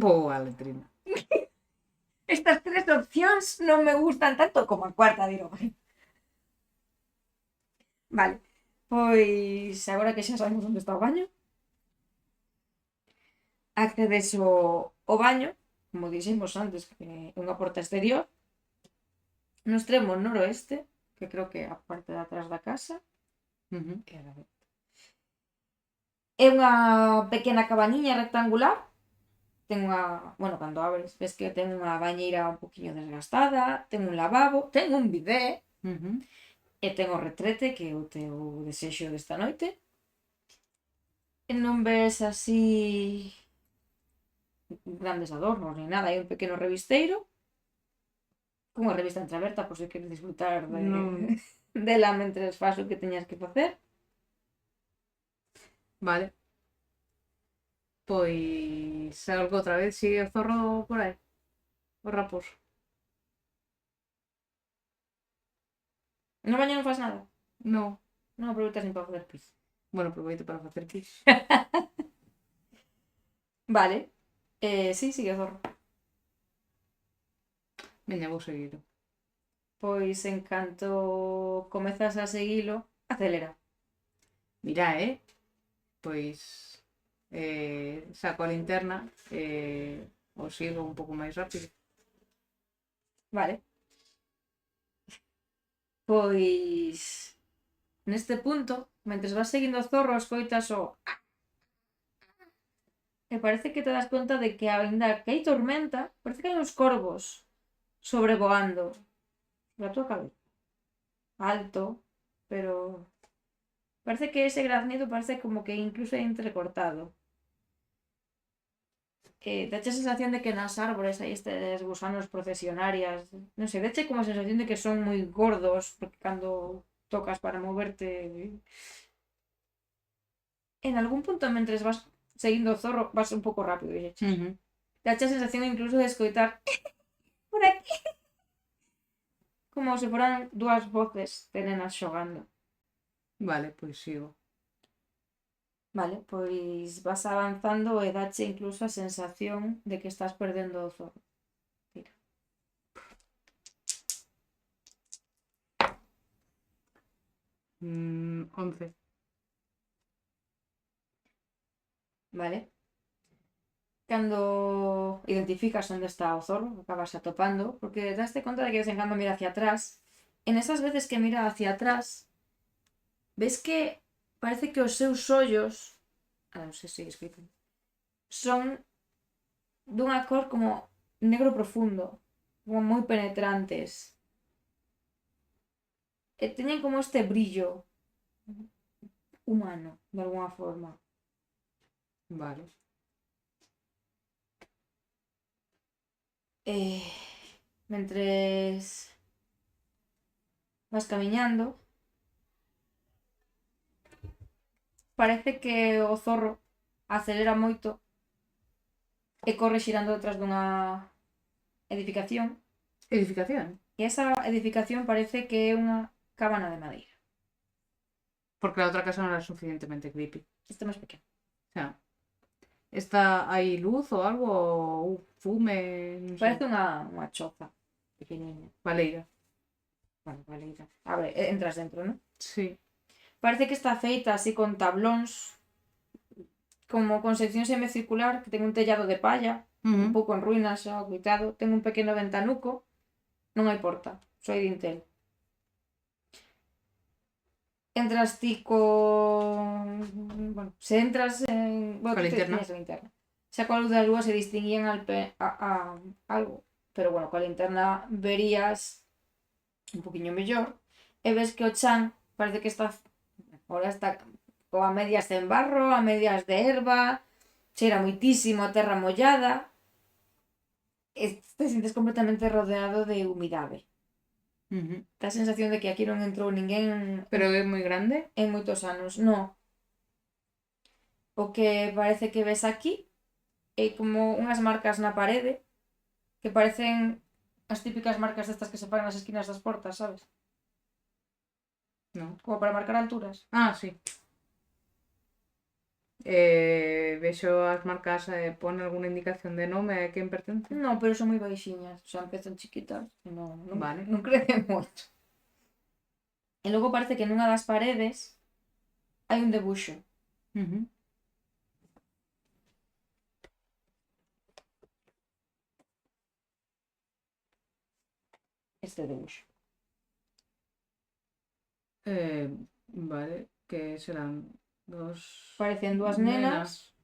Vou á letrina. Estas tres opcións non me gustan tanto como a cuarta, digo. Vale, pois agora que xa sabemos onde está o baño, accedes ao baño, como dixemos antes, que é unha porta exterior, no extremo noroeste, que creo que é a parte de atrás da casa, é unha pequena cabaniña rectangular, ten unha, bueno, cando abres, ves que ten unha bañeira un poquinho desgastada, ten un lavabo, ten un bidé, e ten o retrete, que é o teu desexo desta noite. E non ves así grandes adornos ni nada, hai un pequeno revisteiro cunha revista entreaberta por se queres disfrutar dela mentres faz o que teñas que facer. Vale. Pois salgo outra vez, sigue o zorro por aí. O raposo. No baño non faz nada? No. Non aproveitas nin para facer pis? Bueno, aproveito para facer quiche. Vale. Sí, sigue o zorro. Veña, vou seguilo. Pois en canto comezas a seguilo, acelera. Mira, pois saco a linterna o sigo un pouco máis rápido. Vale. Pois neste punto, mentres vas seguindo o zorro, escoitas o... E parece que te das conta de que aínda que hai tormenta, parece que hai uns corvos sobrevoando na tua cabeza. Alto, pero parece que ese graznido parece como que incluso é entrecortado. Dache a sensación de que nas árbores hai estes gusanos procesionarias. Non sei, dache como a sensación de que son moi gordos, porque cando tocas para moverte... En algún punto, mentres vas seguindo o zorro, vas un pouco rápido, dixeches. Dache a sensación incluso de escoitar por aquí. Como se foran dúas voces de nenas xogando. Vale, pois sigo. Vale, pois vas avanzando e dache incluso a sensación de que estás perdendo o zorro. Tira. Mm, 11. Vale. Cando identificas onde está o zorro, acabas atopando, porque daste conta de que de vez en cando mira hacia atrás. En esas veces que mira hacia atrás, ves que parece que os seus ollos, non sei se explico, son dunha cor como negro profundo, como moi penetrantes. E teñen como este brillo humano, de alguna forma. Vale. Mentres vas camiñando, parece que o zorro acelera moito e corre xirando detrás dunha edificación. Edificación. E esa edificación parece que é unha cabana de madeira. Porque la outra casa non era suficientemente creepy. Este é máis pequeno. O sea, está hai luz ou algo ou fume, non sei. Parece unha choza pequeniña. Valeira. Bueno, valeira. A ver, entras dentro, non? Sí. Parece que está feita así con tablóns, como con sección semicircular, que ten un tellado de palla, un pouco en ruínas, xa, coitado. Ten un pequeno ventanuco, non hai porta, só hai dintel. Entras ti con... Bueno, se entras en... Bueno, Coa linterna. Tienes a linterna. Xa coa luz da lúa se distinguían algo, pero bueno, coa linterna verías un poquinho mellor e ves que o chan parece que está... Ahora está ou a medias en barro, a medias de herba, cheira moitísimo a terra mollada e te sientes completamente rodeado de humidade. Dá a sensación de que aquí non entrou ninguén Pero é moi grande? en moitos anos, non. O que parece que ves aquí é como unhas marcas na parede que parecen as típicas marcas destas que se fan nas esquinas das portas, sabes? Non. Como para marcar alturas. Ah, sí. Vexo as marcas, pone alguna indicación de nome a quen pertence? Non, pero son moi baixiñas, o sea, empezan chiquitas e non Vale. non crecen moito. E logo parece que nunha das paredes hai un debuxo. Este debuxo. Vale, que serán dos... Parecen dúas nenas.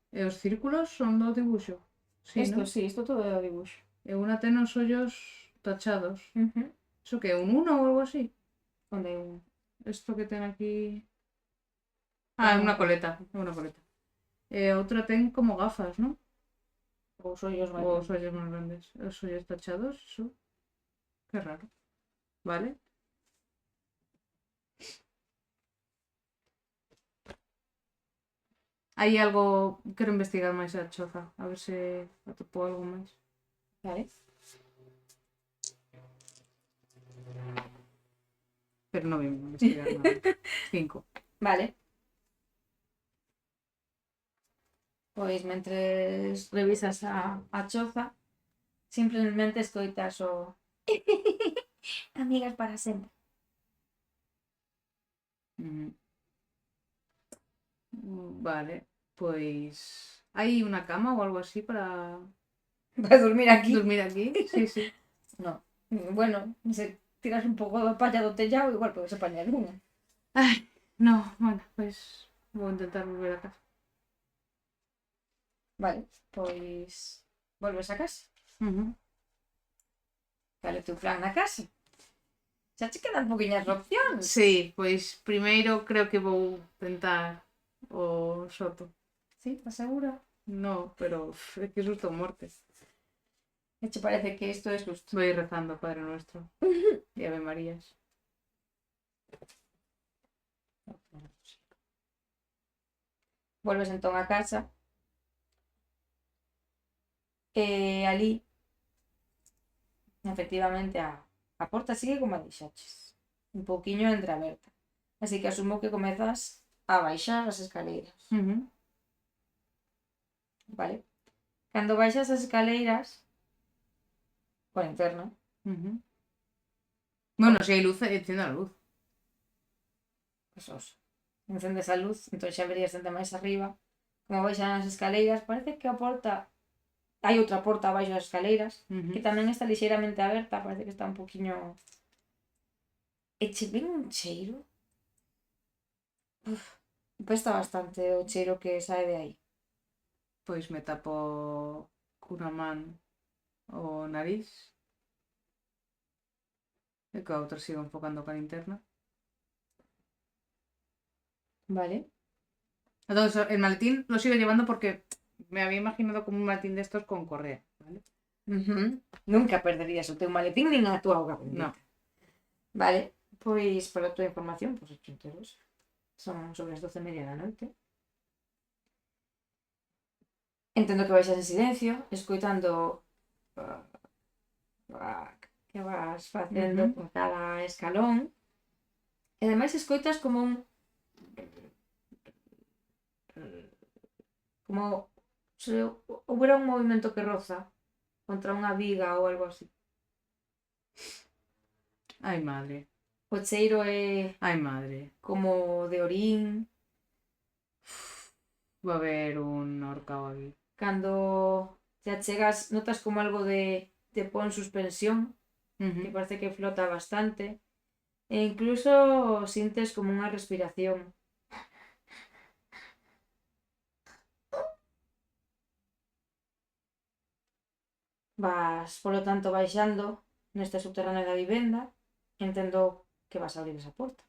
E os círculos son do dibuxo? Sí, Isto, non? sí, isto todo é o dibuxo. E unha ten os ollos tachados. Iso que é un 1 ou algo así? Onde hai un... Isto que ten aquí... Ah, é unha coleta. É unha coleta. E a outra ten como gafas, non? Os ollos máis Os ollos máis grandes. Os ollos tachados, iso. Que raro. Vale. Hai algo... Quero investigar máis a choza. A ver se atopo algo máis. Vale. pero non vimos investigar nada. 5. Vale. Pois mentres revisas a choza, simplemente escoitas o amigas para sempre. Vale, pois hai unha cama ou algo así para Para dormir aquí. dormir aquí? Sí, sí. No. Bueno, se tiras un pouco de palla do tellado, igual podes apañar unha. Ay, no, bueno, pues vou intentar volver a casa. Vale, pois volves a casa. Cal é o teu plan na casa? Xa che quedan poquinhas opcións. Sí, pois primeiro creo que vou tentar o soto. Sí, estás segura? No, pero é que susto morte. Que che parece que isto é susto? Vou ir rezando Padre Nuestro e Ave Marías. Volves entón a casa e ali efectivamente a porta sigue como a deixaches, un pouquiño entreaberta, así que asumo que comezas a baixar as escaleiras, vale? Cando baixas as escaleiras con linterna, Bueno, se hai luz, enciendo a luz. pues os encendes a luz, entón xa verías dende máis arriba como baixan as escaleiras. Parece que a porta, hai outra porta abaixo das escaleiras que tamén está lixeiramente aberta, parece que está un poquinho. E che ven un cheiro. Pesta bastante o cheiro que sae de aí. Pois me tapo cunha man o nariz e que a outra sigo enfocando ca linterna. Vale. Entonces, el maletín lo sigo llevando porque me había imaginado como un maletín de estos con correa, ¿vale? Nunca perderías o teu maletín nin a túa auga No. bendita. Vale, pois para a túa información, pois 8 enteros. Son sobre as 12:30 da noite. Entendo que baixas en silencio, escoitando que vas facendo con cada escalón. E ademais escoitas como se houbera un movimento que roza contra unha viga ou algo así. Ai, madre. O cheiro é Ai, madre. como de orín. Va a haber un horcao aquí. Cando te achegas notas como algo de pó en suspensión, que parece que flota bastante, e incluso sientes como unha respiración. Vas, polo tanto, baixando neste subterráneo da vivenda, entendo que vas a abrir esa porta.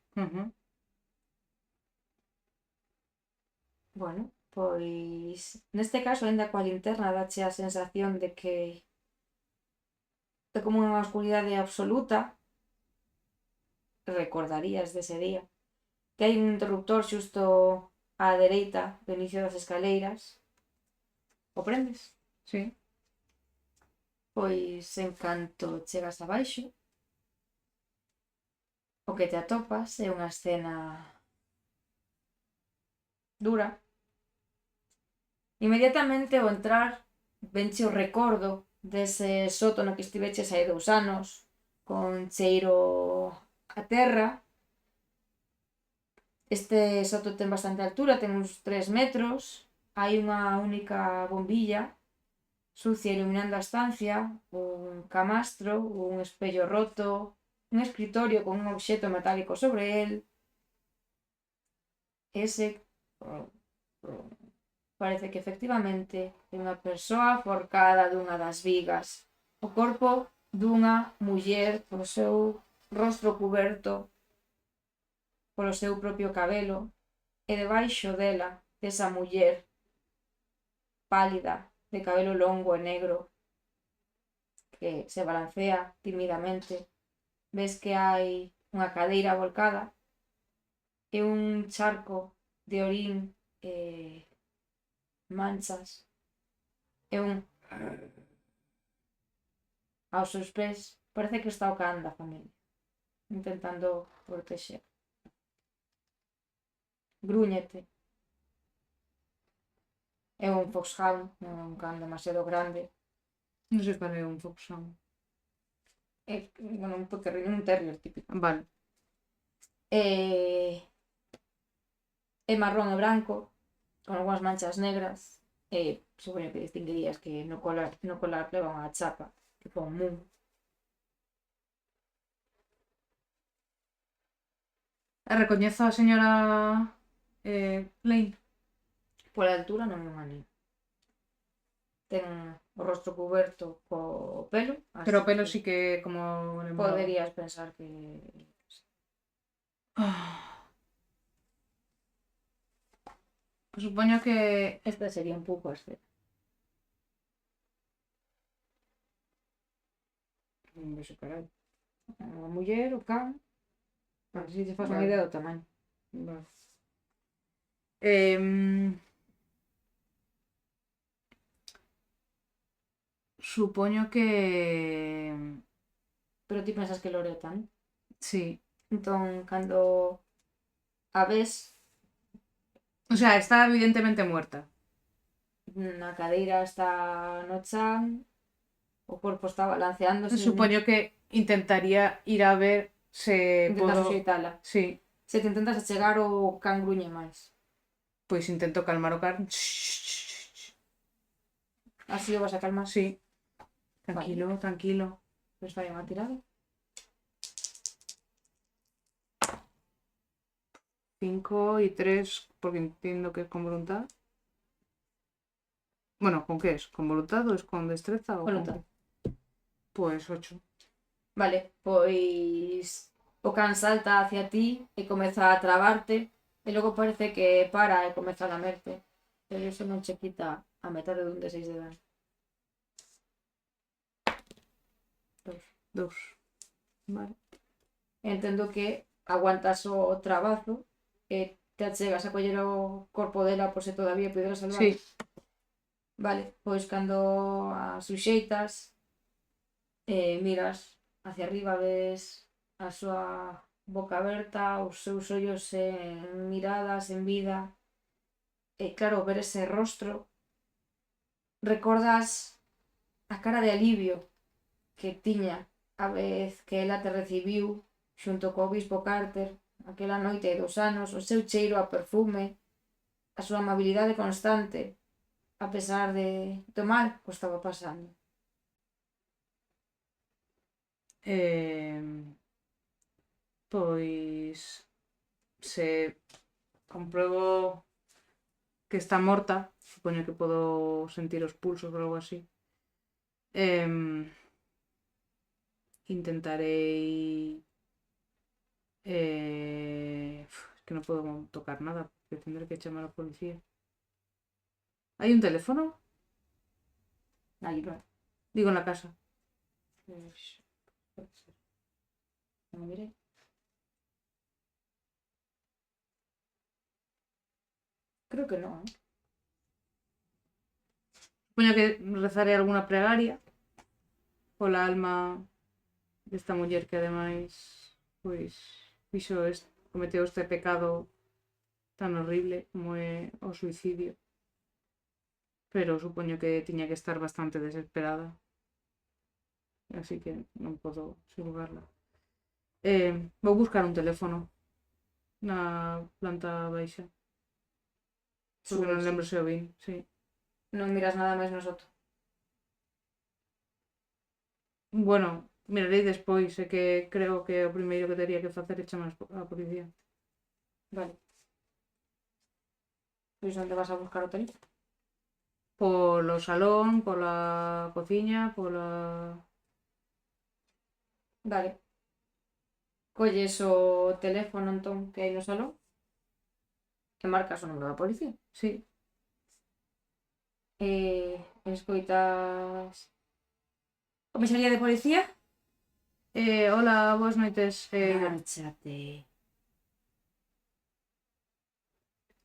Bueno, pois neste caso, aínda coa linterna, dache a sensación de que é como unha oscuridade absoluta. Recordarías dese día que hai un interruptor xusto á dereita do inicio das escaleiras. O prendes? Sí. Pois en canto chegas abaixo, o que te atopas é unha escena dura. Inmediatamente ao entrar venche o recordo dese soto no que estiveches hai 2 anos, con cheiro a terra. Este soto ten bastante altura, ten uns 3 metros, hai unha única bombilla sucia iluminando a estancia, un camastro, un espello roto, un escritorio con un obxeto metálico sobre el. Ese parece que efectivamente é unha persoa forcada dunha das vigas. O corpo dunha muller co seu rostro cuberto polo seu propio cabelo, e debaixo dela, desa muller pálida, de cabelo longo e negro, que se balancea timidamente, ves que hai unha cadeira volcada e un charco de orín e manchas e un aos seus pés. Parece que está o can da familia. intentando protexer. Grúñete. É un foxhound, non é un can demasiado grande. Non sei cal é un foxhound. É, bueno, un terrier típico. Vale. É marrón e branco, con algunhas manchas negras. Supoño que distinguirías que no colar leva unha chapa, que pon Moon. Recoñezo a señora Lane. Pola altura non é unha nin. Ten o rostro cuberto co pelo, Pero o pelo que sí que como lembraba. poderías pensar que Supoño que esta sería un pouco a escena. un beso carallo. A muller, o can, para que te faz unha idea do tamaño. Vale. Supoño que Pero ti pensas que lore tan? sí. Entón, cando a ves O sea, está evidentemente muerta. na cadeira, está no chan, o corpo está balanceándose. Supoño que intentaría ir a ver se Intentas podo... suxeitala. Sí. Se te intentas achegar, o can gruñe máis. Pois intento calmar o can. Así o vas a calmar. Sí. Tranquilo, tranquilo. Pois vai unha tirada. 5 y 3, porque entiendo que es con voluntad. Bueno, ¿con qué es? ¿Con voluntad o es con destreza? O Voluntad. con... Pues 8. Vale, pois o can salta hacia ti e comeza a trabarte e logo parece que para e comeza a lamerte. Pero iso non che quita a metade dun D6 de dano. 2. Vale. Entendo que aguantas o trabazo e te achegas a coller o corpo dela por se todavía puderas salvar. Sí. Vale, pois cando a suxeitas miras hacia arriba, ves a súa boca aberta, os seus ollos en miradas, en vida. E claro, ver ese rostro, recordas a cara de alivio que tiña a vez que ela te recibiu xunto co obispo Carter aquela noite de 2 anos, o seu cheiro a perfume, a súa amabilidade constante, a pesar do mal que estaba pasando. Pois se compruebo que está morta, supoño que podo sentir os pulsos ou algo así. Intentarei es que non podo tocar nada porque tendré que chamar a policía. ¿Hay un teléfono? Aí, non. Digo, en la casa. Pode ser. Non mirei. Creo que non, ¿eh? Supoño que rezaré alguna pregaria pola alma desta muller que ademais pois cometeu este pecado tan horrible como é o suicidio. Pero supoño que tiña que estar bastante desesperada. Así que non podo xulgarla. Vou buscar un teléfono na planta baixa. Porque non lembro se o vin, sí. Non miras nada máis no soto. Bueno, mirarei despois, é que creo que o primeiro que tería que facer é chamar a policía. Vale. Pois onde vas a buscar o teléfono? Polo salón, pola cociña, pola... Vale. Colles o teléfono entón que hai no salón e marcas o número da policía. Sí. Escoitas... Comisaría de policía? Hola, boas noites. Márchate.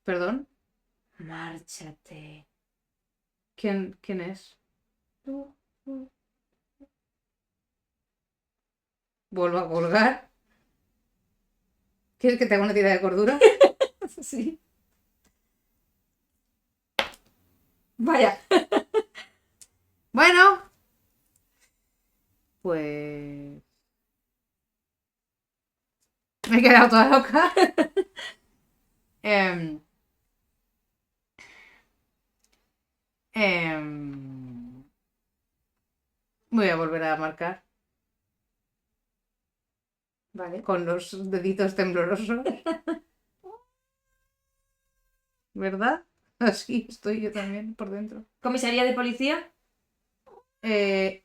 Perdón? Márchate. ¿Quién es? Vuelvo a colgar. ¿Quieres que te haga una tira de cordura? Sí. Vaya. Bueno. Pues... Me he quedado toda loca. Em, em, Voy a volver a marcar Vale. con los deditos temblorosos. ¿Verdad? Así estoy yo también por dentro. ¿Comisaría de policía?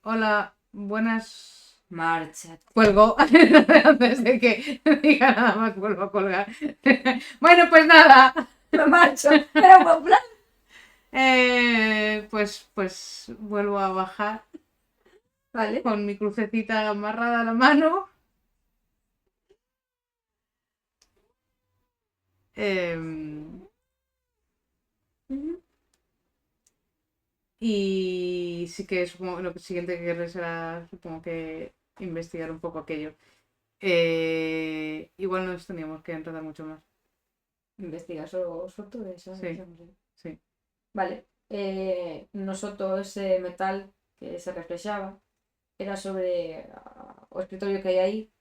Hola, buenas. Marcha. Cuelgo antes de que diga nada más, vuelvo a colgar. Bueno, pues nada. Me marcho. Era un buen plan. Pues vuelvo a bajar Vale. con mi crucecita amarrada a la mano. Em, Ujú. y sí que supongo lo que siguiente que querré será, supongo que investigar un poco aquello. Igual nos teníamos que enredar mucho más. Investiga solo todo eso. Sí, sí. Vale. Nosotros ese metal que se reflejaba era sobre o escritorio que hay aí,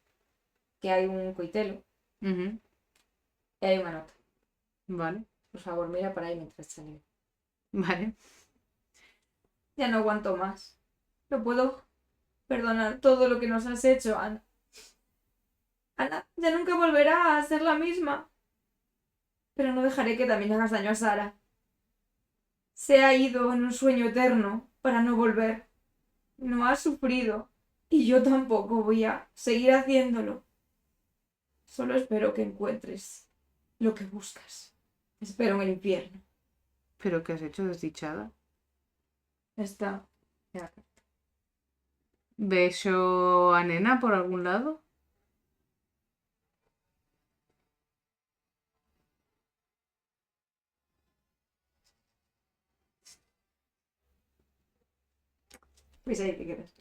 que hai un coitelo Ujú, e hai unha nota. vale, Por favor, mira para aí mientras te leo. vale. Ya no aguanto más. No puedo perdonar todo lo que nos has hecho, Ana. Ana ya nunca volverá a ser la misma. Pero no dejaré que también hagas daño a Sara. Se ha ido en un sueño eterno para no volver. No ha sufrido. Y yo tampoco voy a seguir haciéndolo. Solo espero que encuentres lo que buscas. Espero en el infierno. ¿Pero qué has hecho, desdichada? Está. ¿Beso a nena por algún lado? Pues ahí te quedas.